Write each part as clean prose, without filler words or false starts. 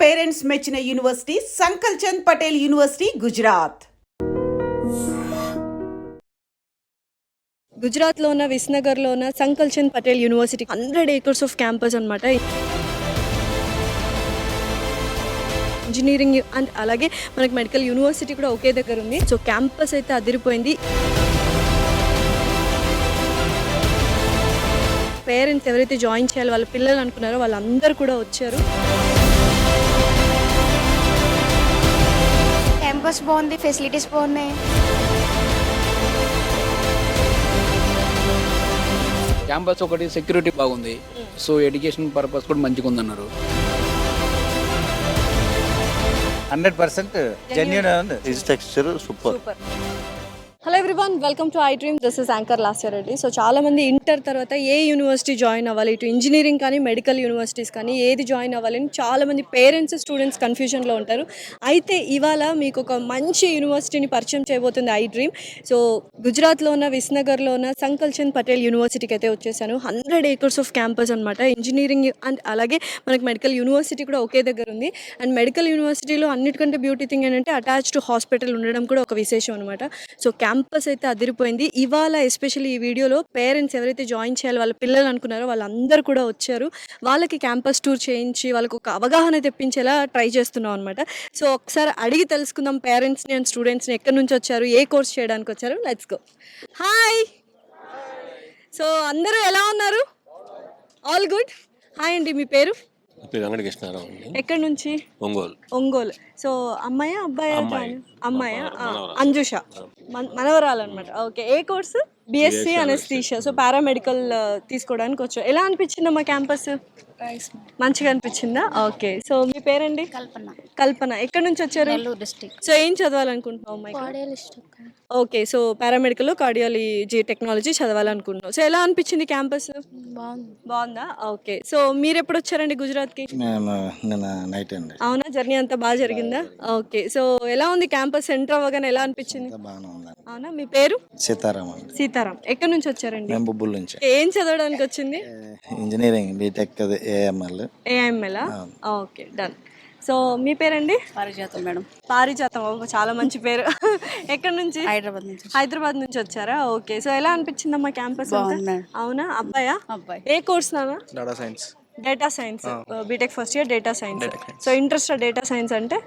Parents మెచ్చిన university Sankalchand Patel university Gujarat. గుజరాత్లో ఉన్న విస్నగర్లో ఉన్న Sankalchand Patel university 100 acres of campus అనమాట. ఇంజనీరింగ్ అండ్ అలాగే మనకి మెడికల్ యూనివర్సిటీ కూడా ఒకే దగ్గర ఉంది. సో క్యాంపస్ అయితే అదిరిపోయింది. పేరెంట్స్ ఎవరైతే జాయిన్ చేయాలి వాళ్ళ పిల్లలు అనుకున్నారో వాళ్ళందరూ కూడా వచ్చారు. క్యాంపస్ బాగుంది, ఫెసిలిటీస్ బాగున్నాయి. క్యాంపస్ ఒకటి సెక్యూరిటీ బాగుంది. సో ఎడ్యుకేషన్ పర్పస్ కూడా మంచిగా ఉందన్నారు. 100% జెన్యూన్ ఉంది. Texture super. Hello everyone, welcome to I dream. This is anchor Lasya Reddy. So చాలామంది ఇంటర్ తర్వాత ఏ యూనివర్సిటీ జాయిన్ అవ్వాలి, ఇటు ఇంజనీరింగ్ కానీ మెడికల్ యూనివర్సిటీస్ కానీ ఏది జాయిన్ అవ్వాలి అని చాలామంది పేరెంట్స్ స్టూడెంట్స్ కన్ఫ్యూజన్లో ఉంటారు. అయితే ఇవాళ మీకు ఒక మంచి యూనివర్సిటీని పరిచయం చేయబోతుంది ఐ డ్రీమ్. సో గుజరాత్లో ఉన్న విస్నగర్లో ఉన్న సంకల్ చంద్ పటేల్ యూనివర్సిటీకి అయితే వచ్చేసాను. 100 acres ఆఫ్ క్యాంపస్ అనమాట. ఇంజనీరింగ్ అండ్ అలాగే మనకి మెడికల్ యూనివర్సిటీ కూడా ఒకే దగ్గర ఉంది. అండ్ మెడికల్ యూనివర్సిటీలో అన్నిటికంటే బ్యూటీ థింగ్ ఏంటంటే అటాచ్డ్ హాస్పిటల్ ఉండడం కూడా ఒక విశేషం అనమాట. సో క్యాంపస్ అయితే అదిరిపోయింది. ఇవాళ ఎస్పెషల్లీ ఈ వీడియోలో పేరెంట్స్ ఎవరైతే జాయిన్ చేయాలి వాళ్ళ పిల్లలు అనుకున్నారో వాళ్ళందరూ కూడా వచ్చారు. వాళ్ళకి క్యాంపస్ టూర్ చేయించి వాళ్ళకు ఒక అవగాహన తెప్పించేలా ట్రై చేస్తున్నాం అనమాట. సో ఒకసారి అడిగి తెలుసుకుందాం పేరెంట్స్ని అండ్ స్టూడెంట్స్ని ఎక్కడి నుంచి వచ్చారు, ఏ కోర్స్ చేయడానికి వచ్చారు. Let's go. హాయ్. సో అందరూ ఎలా ఉన్నారు? All good. హాయ్ అండి, మీ పేరు? వెంకటకృష్ణారావు. ఎక్కడి నుంచి? ఒంగోలు. సో అమ్మాయా అబ్బాయా? అమ్మాయా. అంజుష మనవరాలు అనమాట. ఓకే. ఏ course? BSc anaesthesia. So paramedical తీసుకోవడానికి వచ్చారు. ఎలా అనిపించిందా మా క్యాంపస్? మంచిగా అనిపించిందా? ఓకే. సో మీ పేరండి? కల్పన. ఎక్కడి నుంచి వచ్చారు? సో ఏం చదవాలనుకుంటున్నావు అమ్మాయి? Okay. So paramedical cardiology technology చదవాలనుకుంటున్నావు. సో ఎలా అనిపించింది క్యాంపస్? బాగుందా? ఓకే. సో మీరు ఎప్పుడు వచ్చారండి గుజరాత్కి? అవునా? జర్నీ అంతా బాగా జరిగిందా? ఓకే. సో ఎలా ఉంది క్యాంపస్? ఎంటర్ అవ్వగానే ఎలా అనిపించింది? అవునా? మీ పేరు? సీతారాం. ఎక్కడి నుంచి వచ్చారండి? ఏం చదవడానికి వచ్చింది? Engineering BTech AML. Okay, done. So మీ పేరండి? పారిజాతం మేడం. పారిజాతం. చాలా మంచి పేరు. ఎక్కడి నుంచి? హైదరాబాద్ నుంచి వచ్చారా? ఓకే. సో ఎలా అనిపించిందమ్మా క్యాంపస్? అవునా? అబ్బాయా? అబ్బాయి. ఏ కోర్స్ నానా? Data science. BTech first year data science. So interest data science అంటే?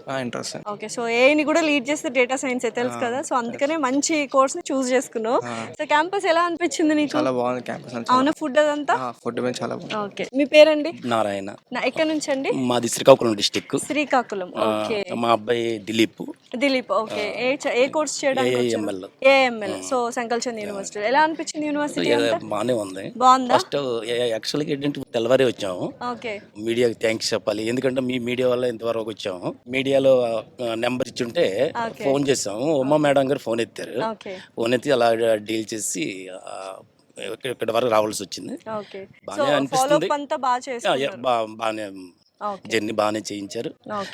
ఓకే. సో ఏని కూడా లీడ్ చేస్తే డేటా సైన్స్ తెలుసు కదా. సో అందుకనే మంచి కోర్స్ ని చూస్ చేసుకున్నావు. సో క్యాంపస్ ఎలా అనిపించింది నీకు? చాలా బాగుంది క్యాంపస్. అవునా? ఫుడ్ అదంతా? ఫుడ్ చాలా బాగుంది. ఓకే. మీ పేరండి? నారాయణ. ఎక్కడి నుంచి అండి? మాది శ్రీకాకుళం డిస్టిక్. శ్రీకాకుళం. ఓకే. మా అబ్బాయి దిలీప్. ఓకే. ఏ కోర్స్ చేయడానికి? AML. So Sankalchand university. ఎలా అనిపించింది యూనివర్సిటీ? బాగానే ఉంది. బాగుందా? ఫస్ట్ యాక్చువల్గా ఏంటంటే తెల్లవారే వచ్చాము. ఓకే. మీడియాకి థ్యాంక్స్ చెప్పాలి, ఎందుకంటే మీ మీడియా వల్ల ఇంతవరకు వచ్చాము. మీడియాలో నెంబర్ ఇచ్చుంటే ఫోన్ చేసాము. ఉమా మేడం గారు ఫోన్ ఎత్తారు. ఫోన్ ఎత్తి అలా డీల్ చేసి ఇక్కడ వరకు రావాల్సి వచ్చింది. బాగానే అనిపిస్తుంది. బాగానే జర్నీ బాగానే చేయించారు.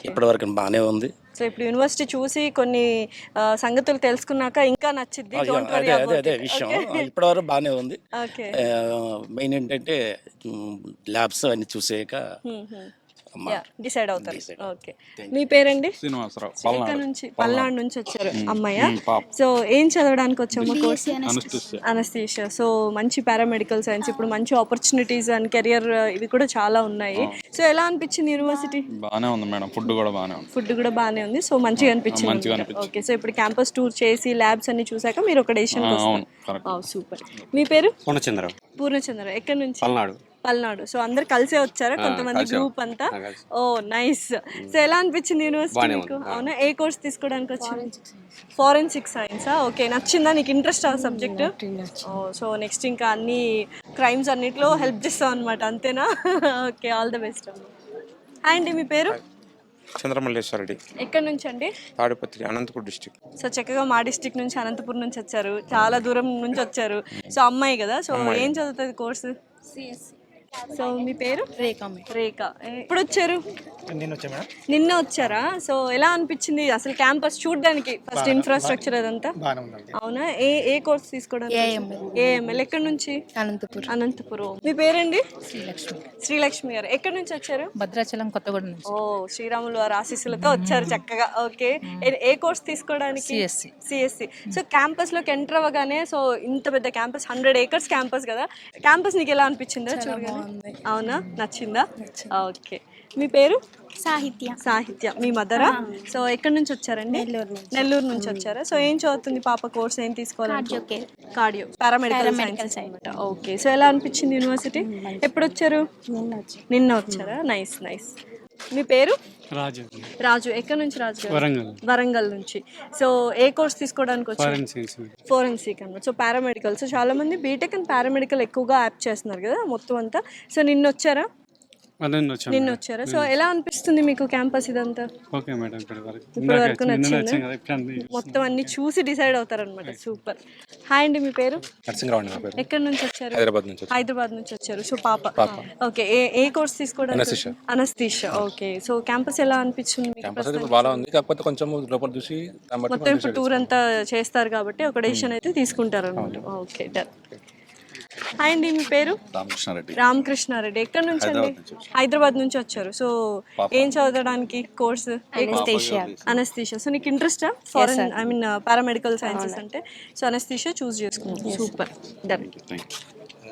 ఇప్పటి వరకు బాగానే ఉంది. సో ఇప్పుడు యూనివర్సిటీ చూసి కొన్ని సంగతులు తెలుసుకున్నాక ఇంకా నచ్చింది. అదే విషయం. ఇప్పటి వరకు బాగానే ఉంది. మెయిన్ ఏంటంటే ల్యాబ్స్ అన్ని చూసాక డిసైడ్ అవుతారు. ఓకే. మీ పేరండి? శ్రీనివాసరావు. పల్నాడు నుంచి వచ్చారు. అమ్మాయ. సో ఏం చదవడానికి వచ్చాము? Course anaesthesia. సో మంచి పారామెడికల్ సైన్స్. ఇప్పుడు మంచి ఆపర్చునిటీస్ అండ్ కెరియర్ ఇవి కూడా చాలా ఉన్నాయి. సో ఎలా అనిపించింది యూనివర్సిటీ? బాగానే ఉంది మేడం. ఫుడ్ కూడా బాగానే ఉంది. సో మంచిగా అనిపించింది. ఓకే. సో ఇప్పుడు క్యాంపస్ టూర్ చేసి ల్యాబ్స్ అన్ని చూసాక మీరు ఒక డెసిషన్ వస్తారు. సూపర్. మీ పేరు? పూర్ణచంద్ర. ఎక్కడి నుంచి? పల్నాడు. సో అందరు కలిసే వచ్చారా? కొంతమంది గ్రూప్ అంతా. ఓ నైస్. సో ఎలా అనిపించింది యూనివర్సిటీ మీకు? అవునా? ఏ కోర్స్ తీసుకోవడానికి వచ్చారు? ఫోరెన్సిక్ సైన్సా? ఓకే. నచ్చిందా నీకు? ఇంట్రెస్ట్ ఆ సబ్జెక్ట్? సో నెక్స్ట్ ఇంకా అన్ని క్రైమ్స్ అన్నిట్లో హెల్ప్ చేస్తాం అనమాట, అంతేనా? Okay. All the best. Hi అండి, మీ పేరు? చంద్రమల్లేశ్వరరెడ్డి. ఎక్కడి నుంచి అండి? తాడిపత్రి, అనంతపూర్ డిస్ట్రిక్ట్. సో చక్కగా మా డిస్ట్రిక్ట్ నుంచి అనంతపూర్ నుంచి వచ్చారు. చాలా దూరం నుంచి వచ్చారు. సో అమ్మాయి కదా. సో ఏం చదువుతుంది కోర్సు? సో మీ పేరు? రేఖ. ఎప్పుడు వచ్చారు? నేను వచ్చా మేడం. నిన్న వచ్చారా? సో ఎలా అనిపించింది అసలు క్యాంపస్ చూడడానికి? ఫస్ట్ ఇన్ఫ్రాస్ట్రక్చర్ అదంతా బాగానే ఉందండి. అవునా? ఏ కోర్స్ తీసుకోవడానికి? ఏఎంఎల్. ఎక్కడి నుంచి? అనంతపురం. మీ పేరండి? శ్రీలక్ష్మి గారు. ఎక్కడి నుంచి వచ్చారు? భద్రాచలం కొత్తగూడెం నుంచి. ఓ, శ్రీరాములు వారి ఆశీస్సులతో వచ్చారు చక్కగా. ఓకే, ఏ కోర్స్ తీసుకోవడానికి? సిఎస్సి. సో క్యాంపస్ లోకి ఎంటర్ అవ్వగానే, సో ఇంత పెద్ద క్యాంపస్, 100 acres క్యాంపస్ కదా, క్యాంపస్ నీకు ఎలా అనిపించిందా చూడగానే? అవునా, నచ్చిందా? ఓకే. మీ పేరు? సాహిత్య. మీ మదరా? సో ఎక్కడి నుంచి వచ్చారండి? నెల్లూరు నుంచి వచ్చారా? సో ఏం చదువుతుంది పాప? కోర్స్ ఏం తీసుకోవాలి? Cardio, paramedical science. Okay. So ఎలా అనిపించింది యూనివర్సిటీ? ఎప్పుడు వచ్చారు? నిన్న వచ్చారా? నైస్. మీ పేరు? రాజు. ఎక్కడి నుంచి రాజు గారు? వరంగల్ నుంచి. సో ఏ కోర్స్ తీసుకోవడానికి వచ్చారు? ఫోరెన్సిక్ అన్నమాట. So paramedical. సో చాలా మంది బీటెక్ అండ్ పారామెడికల్ ఎక్కువగా యాప్ చేస్తున్నారు కదా మొత్తం అంతా. సో నిన్న వచ్చారా? సో ఎలా అనిపిస్తుంది మీకు క్యాంపస్ ఇదంతా? ఇప్పటి వరకు నచ్చింది? మొత్తం అన్ని చూసి డిసైడ్ అవుతారనమాట. సూపర్. హాయ్ అండి, మీ పేరు? ఎక్కడి నుంచి వచ్చారు? హైదరాబాద్ నుంచి వచ్చారు. సో పాప. ఓకే. ఏ కోర్స్ తీసుకోవడానికి? అనస్థీషియా. ఓకే. సో క్యాంపస్ ఎలా అనిపించింది మొత్తం? ఇప్పుడు టూర్ అంతా చేస్తారు కాబట్టి ఒక డెసిషన్ అయితే తీసుకుంటారు అనమాట. Okay, done. హాయ్ అండి, మీ పేరు? రామకృష్ణారెడ్డి. ఎక్కడి నుంచి అండి? హైదరాబాద్ నుంచి వచ్చారు. సో ఏం చదవడానికి కోర్స్? అనస్థీషియా. సో నీకు ఇంట్రెస్టా ఫారెన్, ఐ మీన్ పారామెడికల్ సైన్సెస్ అంటే? సో అనస్థీషియా చూస్ చేసుకున్నాను. Super, done.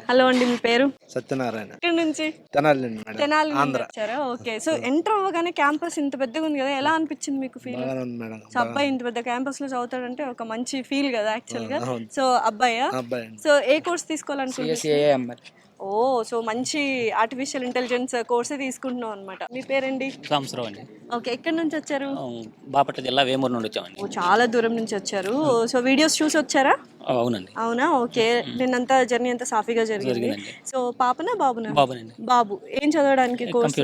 హలో అండి, మీ పేరు? సత్యనారాయణ. ఎక్కడి నుంచి? తెనాలి నుంచి వచ్చారా? ఓకే. సో ఎంటర్ అవ్వగానే క్యాంపస్ ఇంత పెద్దగా ఉంది కదా, ఎలా అనిపించింది మీకు ఫీల్? సో అబ్బాయి ఇంత పెద్ద క్యాంపస్ లో చదువుతాడంటే ఒక మంచి ఫీల్ కదా యాక్చువల్ గా. సో అబ్బాయా? సో ఏ కోర్స్ తీసుకోవాలనుకుంటున్నారు? ఓ, సో మంచి ఆర్టిఫిషియల్ ఇంటెలిజెన్స్ కోర్సే తీసుకుంటున్నాం అనమాట. మీ పేరండి? సాంబశివరావు అండి. ఓకే. ఎక్కడి నుంచి వచ్చారు? బాపట్ల జిల్లా వేమూరు నుండి వచ్చామండి. ఓ, చాలా దూరం నుంచి వచ్చారు. సో వీడియోస్ చూసి వచ్చారా? అవునండి. అవునా? ఓకే. నిన్నంతా జర్నీ అంతా సాఫీగా జరిగింది. సో పాపనా బాబునా? బాబునండి. బాబు. ఏం చదవడానికి కోర్స్?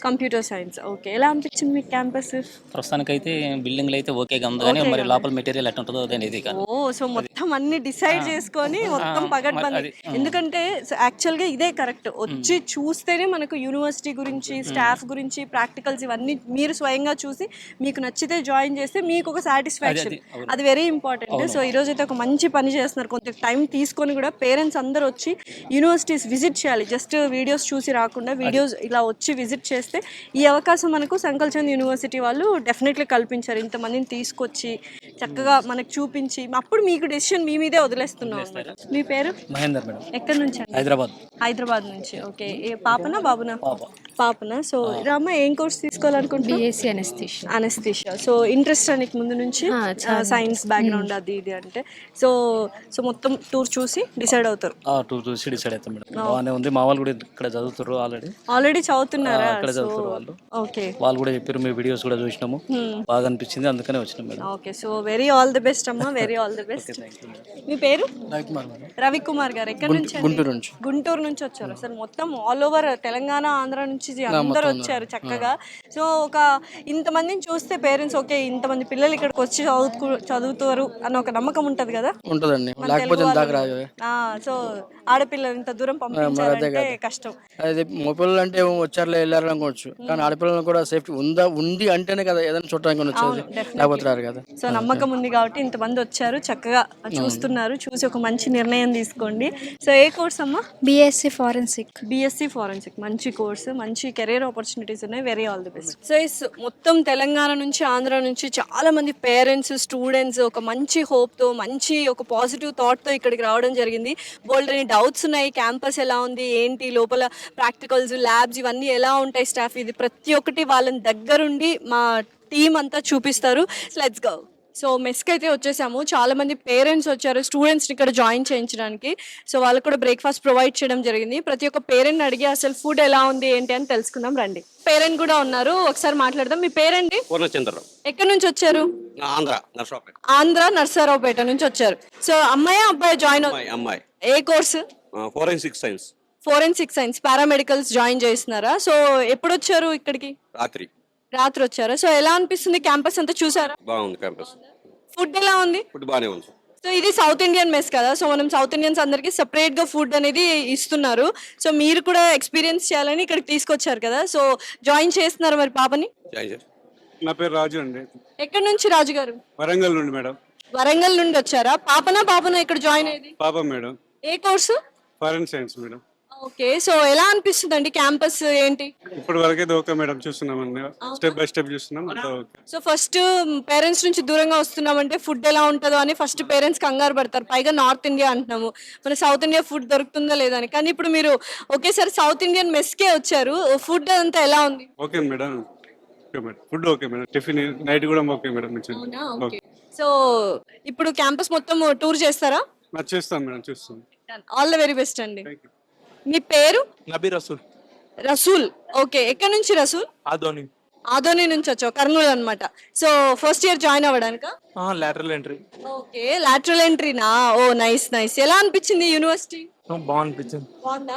Computer science. ఓకే. ఎలా అనిపించింది మీకు క్యాంపస్? ప్రస్తుతానికైతే బిల్డింగ్లు అయితే ఓకేగా ఉంది కానీ మరి లోపల మెటీరియల్ ఎట్లా ఉంటుందో అనేది కాదు. ఓ, సో మొత్తం అన్ని డిసైడ్ చేసుకొని మొత్తం పగడ్బందీ. ఎందుకంటే యాక్చువల్ గా ఇదే కరెక్ట్. వచ్చి చూస్తేనే మనకు యూనివర్సిటీ గురించి, స్టాఫ్ గురించి, ప్రాక్టికల్స్ ఇవన్నీ మీరు స్వయంగా చూసి మీకు నచ్చితే జాయిన్ చేస్తే మీకు ఒక సాటిస్ఫాక్షన్, అది వెరీ ఇంపార్టెంట్. సో ఈ రోజు అయితే ఒక మంచి పని చేస్తున్నారు. కొంచెం టైం తీసుకొని కూడా పేరెంట్స్ అందరూ వచ్చి యూనివర్సిటీస్ విజిట్ చేయాలి. జస్ట్ వీడియోస్ చూసి రాకుండా వీడియోస్ ఇలా వచ్చి విజిట్ చేస్తే ఈ అవకాశం మనకు సంకల్చంద్ యూనివర్సిటీ వాళ్ళు డెఫినెట్లీ కల్పించారు. ఇంతమందిని తీసుకొచ్చి చక్కగా మనకు చూపించి అప్పుడు మీకు డెసిషన్ మీ మీదే వదిలేస్తున్నాం అన్నమాట. మీ పేరు? మహేందర్ మేడం. ఎక్కడి నుంచి? హైదరాబాద్ నుంచి. ఓకే. ఏ పాపనా బాబునా? పాపనా. సో రామ, ఏం కోర్స్ తీసుకోవాలనుకుంటున్నా? అనస్థీషియా. సో ఇంట్రెస్ట్ నీకు ముందు నుంచి? సైన్స్ బ్యాక్గ్రౌండ్ అది ఇది అంటే? సో మొత్తం టూర్ చూసి డిసైడ్ అవుతారు? టూర్ చూసి డిసైడ్ అవుతాం మేడం. బాగానే ఉంది. మా వాళ్ళు కూడా ఇక్కడ చదువుతారు. ఆల్రెడీ చదువుతున్నారా? ఇక్కడ చదువుతారు వాళ్ళు. ఓకే. వాళ్ళు కూడా చెప్పారు, మీ వీడియోస్ కూడా చూసినాము, బాగా అనిపించింది, అందుకనే వచ్చినాం madam. Okay. So very all the best అమ్మా, వెరీ ఆల్ ది బెస్ట్. మీ పేరు? రవికుమార్ గారు. ఎక్కడి నుంచి? గుంటూరు నుంచి వచ్చారు. అసలు మొత్తం ఆల్ ఓవర్ తెలంగాణ, ఆంధ్ర నుంచి అందరూ వచ్చారు చక్కగా. సో ఒక ఇంతమందిని చూస్తే పేరెంట్స్ ఓకే ఇంతమంది పిల్లలు ఇక్కడికి వచ్చి చదువుతారు అన్న ఒక నమ్మకం ఉంటది కదా. ఉంటదండి. సో ఆడపిల్లలు ఇంత దూరం పంపించాలంటే కష్టం. అదే మగపిల్లలు అంటే వచ్చారులే వెళ్ళారు అనుకోవచ్చు, కానీ ఆడపిల్లలు కూడా సేఫ్టీ ఉంది అంటేనే కదా ఏదైనా చూడడానికి వచ్చేది, లేకపోతే రారు కదా. సో నమ్మకం ఉంది కాబట్టి ఇంతమంది వచ్చారు, చక్కగా చూస్తున్నారు. చూసి ఒక మంచి నిర్ణయం తీసుకోండి. సో ఏ కోర్స్ అమ్మా? BSc forensic. మంచి కోర్సు, మంచి కెరీర్ ఆపర్చునిటీస్ ఉన్నాయి. Very all the best. So మొత్తం తెలంగాణ నుంచి, ఆంధ్ర నుంచి చాలా మంది పేరెంట్స్, స్టూడెంట్స్ ఒక మంచి హోప్తో, మంచి ఒక పాజిటివ్ థాట్తో ఇక్కడికి రావడం జరిగింది. బోల్డ్ అని డౌట్స్ ఉన్నాయి. క్యాంపస్ ఎలా ఉంది, ఏంటి, లోపల ప్రాక్టికల్స్, ల్యాబ్స్ ఇవన్నీ ఎలా ఉంటాయి, స్టాఫ్ ఇది ప్రతి ఒక్కటి వాళ్ళని దగ్గరుండి మా టీం అంతా చూపిస్తారు. Let's go. సో మెస్కి అయితే వచ్చేసాము. చాలా మంది పేరెంట్స్ వచ్చారు స్టూడెంట్స్ని ఇక్కడ జాయిన్ చేయించడానికి. సో వాళ్ళకు కూడా బ్రేక్ఫాస్ట్ ప్రొవైడ్ చేయడం జరిగింది. ప్రతి ఒక్క పేరెంట్ని అడిగి అసలు ఫుడ్ ఎలా ఉంది ఏంటి అని తెలుసుకుందాం రండి. పేరెంట్ కూడా ఉన్నారు, ఒకసారి మాట్లాడదాం. మీ పేరెంట్? ఎక్కడి నుంచి వచ్చారు? ఆంధ్ర నర్సరావుపేట నుంచి వచ్చారు. సో అమ్మాయి అబ్బాయి జాయిన్? అమ్మాయి. ఏ course? Forensic science paramedicals join చేస్తున్నారా? సో ఎప్పుడు వచ్చారు ఇక్కడికి? రాత్రి వచ్చారా? సో ఎలా అనిపిస్తుంది క్యాంపస్ అంతా చూసారా? బాగుంది క్యాంపస్. ఫుడ్ ఎలా ఉంది? ఫుడ్ బాగానే ఉంది. సో ఇది సౌత్ ఇండియన్ మెస్ కదా, సో మనం సౌత్ ఇండియన్స్ అందరికి సెపరేట్ గా ఫుడ్ అనేది ఇస్తున్నారు. సో మీరు కూడా ఎక్స్పీరియన్స్ చేయాలని ఇక్కడికి తీసుకొచ్చారు కదా, సో జాయిన్ చేస్తున్నారు మరి పాపని? నా పేరు రాజు అండి, ఎక్కడి నుంచి రాజు గారు? వరంగల్ నుండి మేడం. వరంగల్ నుండి వచ్చారా? పాపనా ఇక్కడ జాయిన్ అయ్యేది? పాప మేడం, ఏ కోర్సు? ఫారెన్ సైన్స్ మేడం. ఓకే, సో ఎలా అనిపిస్తుంది అండి క్యాంపస్ ఏంటి? ఇప్పటి వరకైతే ఓకే మేడం, చూస్తున్నామండి, స్టెప్ బై స్టెప్ చూస్తున్నాం. సో ఫస్ట్ పేరెంట్స్ నుంచి దూరంగా వస్తున్నామంటే ఫుడ్ ఎలా ఉంటుందో అని ఫస్ట్ పేరెంట్స్ కంగారు పడతారు, పైగా నార్త్ ఇండియా అంటున్నాము, మన సౌత్ ఇండియా ఫుడ్ దొరుకుతుందా లేదా అని. కానీ ఇప్పుడు మీరు ఒకేసారి సౌత్ ఇండియన్ మెస్కే వచ్చారు, ఫుడ్ అంతా ఎలా ఉంది? Okay madam, okay madam, food okay madam, tiffin night కూడా ఓకే మేడం. ఓకే, సో ఇప్పుడు క్యాంపస్ మొత్తం టూర్ చేస్తారా? చేస్తాం మేడం, చూస్తాం. ఆల్ ద వెరీ బెస్ట్ అండి. మీ పేరు? నబీ రసూల్. రసూల్, ఓకే. ఎక్కడి నుంచి రసూల్? ఆదోని నుంచి వచ్చావు, కర్నూలు అన్నమాట. సో ఫస్ట్ ఇయర్ జాయిన్ అవ్వడానికా? Lateral entry. ఓకే, లాటరల్ ఎంట్రీనా? Oh nice nice. ఎలా అనిపించింది యూనివర్సిటీ? బాగుందా?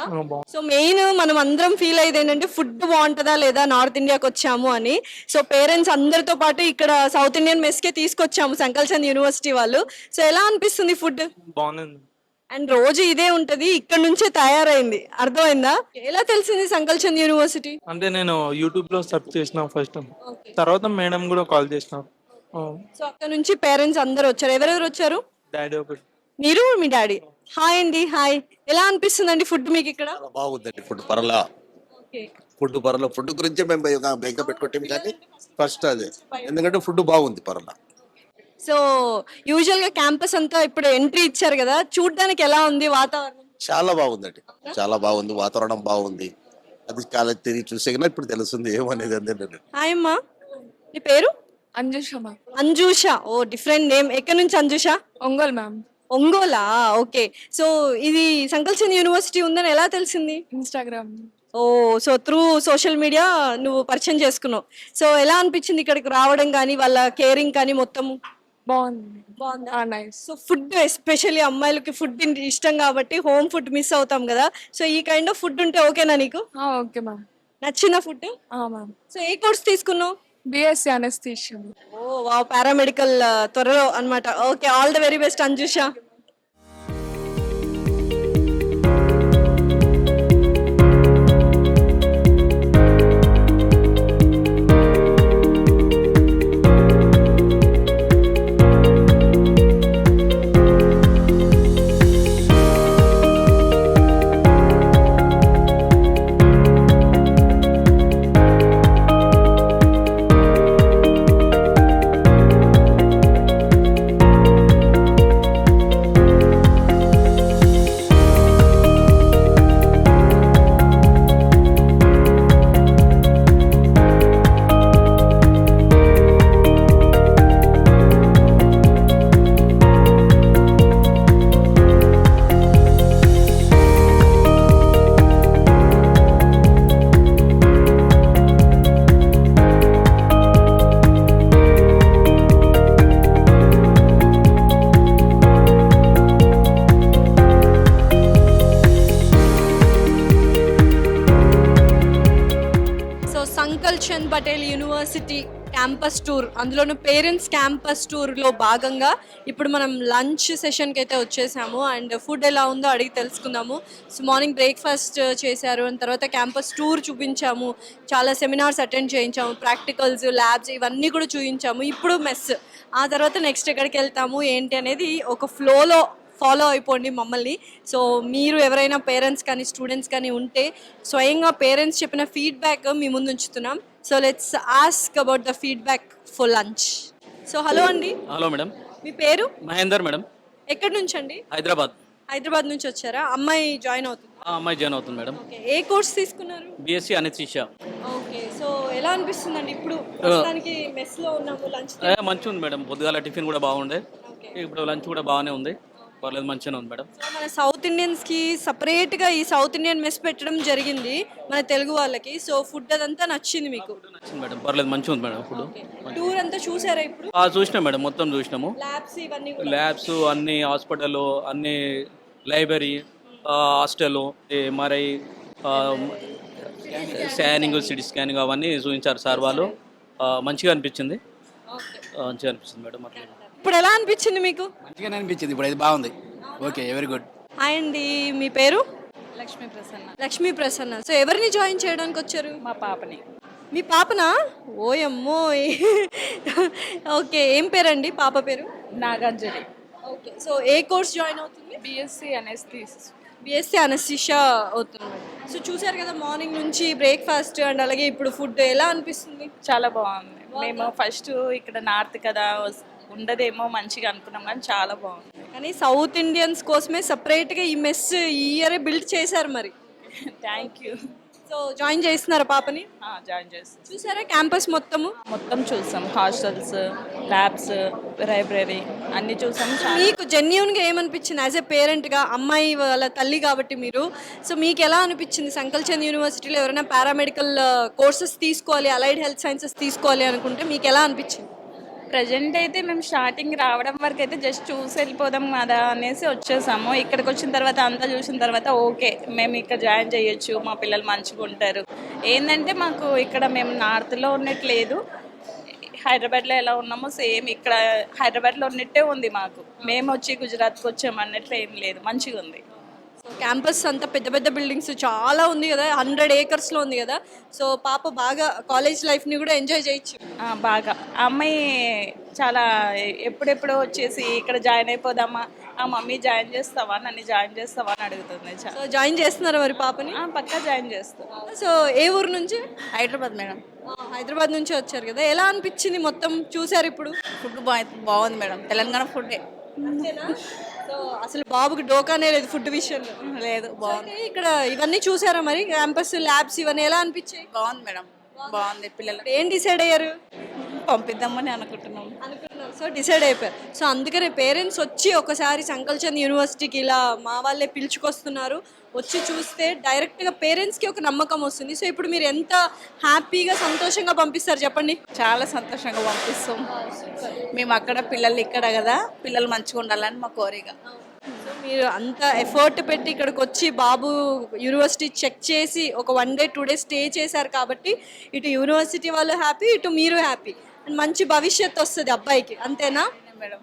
సో మెయిన్ మనం అందరం ఫీల్ అయ్యేది ఏంటంటే ఫుడ్ బాగుంటుందా లేదా నార్త్ ఇండియాకి వచ్చాము అని. సో పేరెంట్స్ అందరితో పాటు ఇక్కడ సౌత్ ఇండియన్ మెస్ కే తీసుకొచ్చాము సంకల్చంద్ యూనివర్సిటీ వాళ్ళు. సో ఎలా అనిపిస్తుంది ఫుడ్? బాగుంది. అండ్ రోజు ఇదే ఉంటది, ఇక్కడ నుంచే తయారైంది, అర్థమైందా? ఎలా తెలిసింది సంకల్చంద్ యూనివర్సిటీ? అంటే నేను యూట్యూబ్ లో సెర్చ్ చేసిన ఫస్ట్, తర్వాత మేడం కూడా కాల్ చేసిన. సో అక్కడ నుంచి పేరెంట్స్ అందరు వచ్చారు. ఎవరెవరు వచ్చారు? డాడీ ఒకటి. మీరు, మీ డాడీ. హాయ్ అండి. హాయ్. ఎలా అనిపిస్తుంది అండి ఫుడ్ మీకు ఇక్కడ? బాగుందండి ఫుడ్, పర్లా. ఫుడ్ పర్లా, ఫుడ్ గురించి మేము బెంగ పెట్టుకుంటాం కానీ ఫస్ట్ అదే, ఎందుకంటే ఫుడ్ బాగుంది పర్లా. సో యూజువల్ గా క్యాంపస్ అంతా ఇప్పుడు ఎంట్రీ ఇచ్చారు కదా, చూడడానికి ఎలా ఉంది వాతావరణం? చాలా బాగుందండి, చాలా బాగుంది, వాతావరణం బాగుంది. అది కాలేజ్ తిరిగి చూసే కానీ ఇప్పుడు తెలుస్తుంది ఏమనేది అంతే. హాయ్ అమ్మా, మీ పేరు? అంజుషమా. అంజుష, ఓ డిఫరెంట్ నేమ్. ఎక్కడి నుంచి అంజుష? ఒంగోలు మ్యామ్. ఒంగోలా, ఓకే. సో ఇది సంకల్చంద్ యూనివర్సిటీ ఉందని ఎలా తెలిసింది? ఇన్స్టాగ్రామ్. ఓ, సో త్రూ సోషల్ మీడియా నువ్వు పరిచయం చేసుకున్నావు. సో ఎలా అనిపించింది ఇక్కడికి రావడం కానీ, వాళ్ళ కేరింగ్ కానీ మొత్తము? బాగుందా? నైస్. సో ఫుడ్ ఎస్పెషల్లీ అమ్మాయిలకి ఫుడ్ ఇష్టం కాబట్టి హోమ్ ఫుడ్ మిస్ అవుతాం కదా, సో ఈ కైండ్ ఆఫ్ ఫుడ్ ఉంటే ఓకేనా నీకు? Okay ma'am. నచ్చిన ఫుడ్? మ్యామ్. సో ఏ కోర్స్ తీసుకున్నావు? BSc anaesthesia. Oh wow, paramedical త్వరలో అన్నమాట. Okay, all the very best Anjusha. Sankalchand Patel university campus tour, అందులోనూ పేరెంట్స్ క్యాంపస్ టూర్లో భాగంగా ఇప్పుడు మనం లంచ్ సెషన్కి అయితే వచ్చేసాము. అండ్ ఫుడ్ ఎలా ఉందో అడిగి తెలుసుకుందాము. సో మార్నింగ్ బ్రేక్ఫాస్ట్ చేశారు, అండ్ తర్వాత క్యాంపస్ టూర్ చూపించాము, చాలా సెమినార్స్ అటెండ్ చేయించాము, ప్రాక్టికల్స్, ల్యాబ్స్ ఇవన్నీ కూడా చూపించాము. ఇప్పుడు మెస్, ఆ తర్వాత నెక్స్ట్ ఎక్కడికి వెళ్తాము ఏంటి అనేది ఒక ఫ్లోలో ఫాలో అయిపోండి మమ్మల్ని. సో మీరు ఎవరైనా పేరెంట్స్ కానీ స్టూడెంట్స్ కానీ ఉంటే స్వయంగా పేరెంట్స్ చెప్పిన ఫీడ్బ్యాక్ మీ ముందు ఉంచుతున్నాం. So let's ask about the feedback for lunch. So hello అండి. Hello madam. మీ పేరు? మహేందర్ మేడం. ఎక్కడి నుంచి అండి? హైదరాబాద్. హైదరాబాద్ నుంచి వచ్చారా? అమ్మాయి జాయిన్ అవుతుంది? అమ్మాయి జాయిన్ అవుతుంది మేడం. ఏ కోర్స్ తీసుకున్నారు? BSc anaesthesia. ఓకే, సో ఎలా అనిపిస్తుందండి ఇప్పుడు ప్రస్తుతానికి మెస్ లో ఉన్నాము? లంచ్ మంచిగా ఉంది మేడం, పొద్దుగాల టిఫిన్ కూడా బాగుండే, ఇప్పుడు లంచ్ కూడా బాగానే ఉంది, పర్లేదు మంచిగానే ఉంది మేడం. సో మన సౌత్ ఇండియన్స్కి సపరేట్గా ఈ సౌత్ ఇండియన్ మెస్ పెట్టడం జరిగింది మన తెలుగు వాళ్ళకి. సో ఫుడ్ అదంతా నచ్చింది మీకు? నచ్చింది మేడం, పర్లేదు మంచిగా ఉంది మేడం ఫుడ్. టూర్ అంతా చూసారా ఇప్పుడు? చూసినాం మేడం, మొత్తం చూసినాము. ల్యాబ్స్ ఇవన్నీ, ల్యాబ్స్ అన్ని, హాస్పిటల్ అన్ని, library, hostel, MRI, scanning, city scanning అవన్నీ చూపించారు సార్ వాళ్ళు. మంచిగా అనిపించింది, మంచిగా అనిపించింది మేడం. ఇప్పుడు ఎలా అనిపించింది మీకు? మంచిగానే అనిపించింది, ఇప్పుడు అది బాగుంది. Okay, very good. హాయ్ అండి, మీ పేరు? లక్ష్మీ ప్రసన్న. లక్ష్మీ ప్రసన్న. సో ఎవరిని జాయిన్ చేయడానికి వచ్చారు? మా పాపని. మీ పాపనా? ఓయమ్మో. ఓకే, ఏం పేరండి పాప పేరు? నాగాంజలి. ఓకే, సో ఏ కోర్స్ జాయిన్ అవుతుంది? బిఎస్సి అనెస్థీసిస్. బిఎస్సీ అనస్థీషియా అవుతుంది. సో చూసారు కదా మార్నింగ్ నుంచి బ్రేక్ఫాస్ట్ అండ్ అలాగే ఇప్పుడు ఫుడ్ ఎలా అనిపిస్తుంది? చాలా బాగుంది. మేము ఫస్ట్ ఇక్కడ నార్త్ కదా ఉండదేమో మంచిగా అనుకున్నాం, కానీ చాలా బాగుంది. కానీ సౌత్ ఇండియన్స్ కోసమే సపరేట్గా ఈ మెస్ ఈ ఇయరే బిల్డ్ చేశారు మరి. Thank you. సో జాయిన్ చేస్తున్నారా పాపని? జాయిన్ చేస్తాం. చూసారా క్యాంపస్ మొత్తము? మొత్తం చూసాం, హాస్టల్స్, ల్యాబ్స్, లైబ్రరీ అన్నీ చూసాం. మీకు జెన్యూన్గా ఏమనిపించింది యాజ్ ఎ పేరెంట్గా, అమ్మాయి వాళ్ళ తల్లి కాబట్టి మీరు? సో మీకు ఎలా అనిపించింది సంకల్చంద్ యూనివర్సిటీలో ఎవరైనా పారామెడికల్ కోర్సెస్ తీసుకోవాలి, అలైడ్ హెల్త్ సైన్సెస్ తీసుకోవాలి అనుకుంటే మీకు ఎలా అనిపించింది? ప్రజెంట్ అయితే మేము స్టార్టింగ్ రావడం వరకు అయితే జస్ట్ చూసి వెళ్ళిపోదాం కదా అనేసి వచ్చేసాము. ఇక్కడికి వచ్చిన తర్వాత అంతా చూసిన తర్వాత ఓకే మేము ఇక్కడ జాయిన్ చేయొచ్చు, మా పిల్లలు మంచిగా ఉంటారు. ఏంటంటే మాకు ఇక్కడ మేము నార్త్లో ఉన్నట్లేదు, హైదరాబాద్లో ఎలా ఉన్నామో సేమ్ ఇక్కడ హైదరాబాద్లో ఉన్నట్టే ఉంది మాకు. మేము వచ్చి గుజరాత్కి వచ్చాము అన్నట్లు ఏం లేదు, మంచిగా ఉంది. సో క్యాంపస్ అంతా పెద్ద పెద్ద బిల్డింగ్స్ చాలా ఉంది కదా, 100 acres ఉంది కదా. సో పాప బాగా కాలేజ్ లైఫ్ని కూడా ఎంజాయ్ చేయొచ్చు. బాగా ఆ అమ్మాయి చాలా ఎప్పుడెప్పుడో వచ్చేసి ఇక్కడ జాయిన్ అయిపోదామా, ఆ మమ్మీ జాయిన్ చేస్తావా, నన్ను జాయిన్ చేస్తావా అని అడుగుతుంది. సో జాయిన్ చేస్తున్నారు మరి పాపని? పక్కా జాయిన్ చేస్తాం. సో ఏ ఊరు నుంచి? హైదరాబాద్ మేడం. హైదరాబాద్ నుంచి వచ్చారు కదా, ఎలా అనిపించింది మొత్తం చూసారు ఇప్పుడు? ఫుడ్ బాగుంది మేడం, తెలంగాణ ఫుడ్డే. అంతేనా? సో అసలు బాబుకి డోకానే లేదు ఫుడ్ విషయంలో. లేదు, బాగుంది. ఇక్కడ ఇవన్నీ చూసారా మరి క్యాంపస్ ల్యాబ్స్ ఇవన్నీ ఎలా అనిపించాయి? బాగుంది మేడం, బాగుంది. పిల్లలు ఏం డిసైడ్ అయ్యారు? పంపిద్దామని అనుకుంటున్నాం. సో డిసైడ్ అయిపోయారు. సో అందుకనే పేరెంట్స్ వచ్చి ఒకసారి సంకల్చంద్ యూనివర్సిటీకి ఇలా మా వాళ్ళే పిలుచుకొస్తున్నారు, వచ్చి చూస్తే డైరెక్ట్గా పేరెంట్స్కి ఒక నమ్మకం వస్తుంది. సో ఇప్పుడు మీరు ఎంత హ్యాపీగా సంతోషంగా పంపిస్తారు చెప్పండి? చాలా సంతోషంగా పంపిస్తాం. మేము అక్కడ, పిల్లలు ఇక్కడ కదా, పిల్లలు మంచిగా ఉండాలని మా కోరిక. సో మీరు అంత ఎఫర్ట్ పెట్టి ఇక్కడికి వచ్చి బాబు యూనివర్సిటీ చెక్ చేసి ఒక 1 day 2 days స్టే చేశారు కాబట్టి ఇటు యూనివర్సిటీ వాళ్ళు హ్యాపీ, ఇటు మీరు హ్యాపీ. అండ్ మంచి భవిష్యత్తు వస్తుంది అబ్బాయికి, అంతేనా మేడం?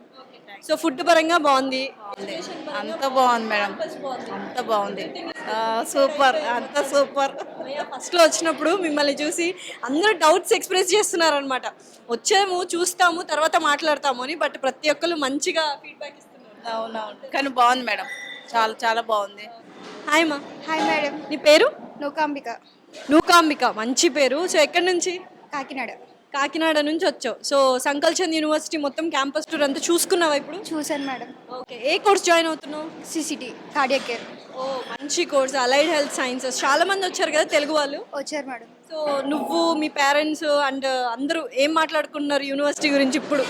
సో ఫుడ్ పరంగా బాగుంది, అంత బాగుంది మేడం, అంత బాగుంది. సూపర్, అంత సూపర్. ఫస్ట్లో వచ్చినప్పుడు మిమ్మల్ని చూసి అందరూ డౌట్స్ ఎక్స్ప్రెస్ చేస్తున్నారనమాట, వచ్చాము చూస్తాము తర్వాత మాట్లాడతాము అని, బట్ ప్రతి ఒక్కరు మంచిగా ఫీడ్బ్యాక్ ఇస్తున్నారు. అవునవును, కానీ బాగుంది మేడం, చాలా చాలా బాగుంది. హాయ్ మా. Hi madam. నీ పేరు? నూకాంబిక. నూకాంబిక, మంచి పేరు. సో ఎక్కడి నుంచి? కాకినాడ. కాకినాడ నుంచి వచ్చావు. సో సంకల్చంద్ యూనివర్సిటీ మొత్తం క్యాంపస్ టూర్ అంతా చూసుకున్నావా ఇప్పుడు? చూశాను మేడం. ఓకే, ఏ కోర్స్ జాయిన్ అవుతున్నావు? CCT, cardiac care. ఓ మంచి కోర్స్, అలైడ్ హెల్త్ సైన్సెస్. చాలా మంది వచ్చారు కదా తెలుగు వాళ్ళు? వచ్చారు మేడం. సో నువ్వు, మీ పేరెంట్స్ అండ్ అందరూ ఏం మాట్లాడుకున్నారు యూనివర్సిటీ గురించి ఇప్పుడు?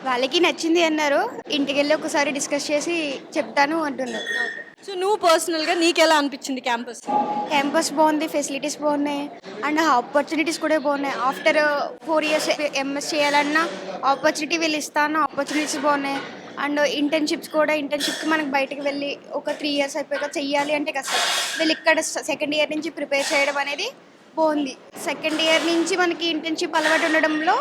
వాళ్ళకి నచ్చింది అన్నారు, ఇంటికి వెళ్ళి ఒకసారి డిస్కస్ చేసి చెప్తాను అంటున్నారు. సో నువ్వు పర్సనల్గా నీకు ఎలా అనిపించింది క్యాంపస్? క్యాంపస్ బాగుంది, ఫెసిలిటీస్ బాగున్నాయి అండ్ ఆపర్చునిటీస్ కూడా బాగున్నాయి. ఆఫ్టర్ 4 years ఎంఎస్ చేయాలన్నా ఆపర్చునిటీ వీళ్ళు ఇస్తాను, ఆపర్చునిటీస్ బాగున్నాయి. అండ్ ఇంటర్న్షిప్కి మనకి బయటకు వెళ్ళి ఒక 3 years అయిపోయాక చెయ్యాలి అంటే కష్టం. వీళ్ళు ఇక్కడ 2nd year నుంచి ప్రిపేర్ చేయడం అనేది బాగుంది. 2nd year నుంచి మనకి ఇంటర్న్షిప్ అలవాటు ఉండడంలో,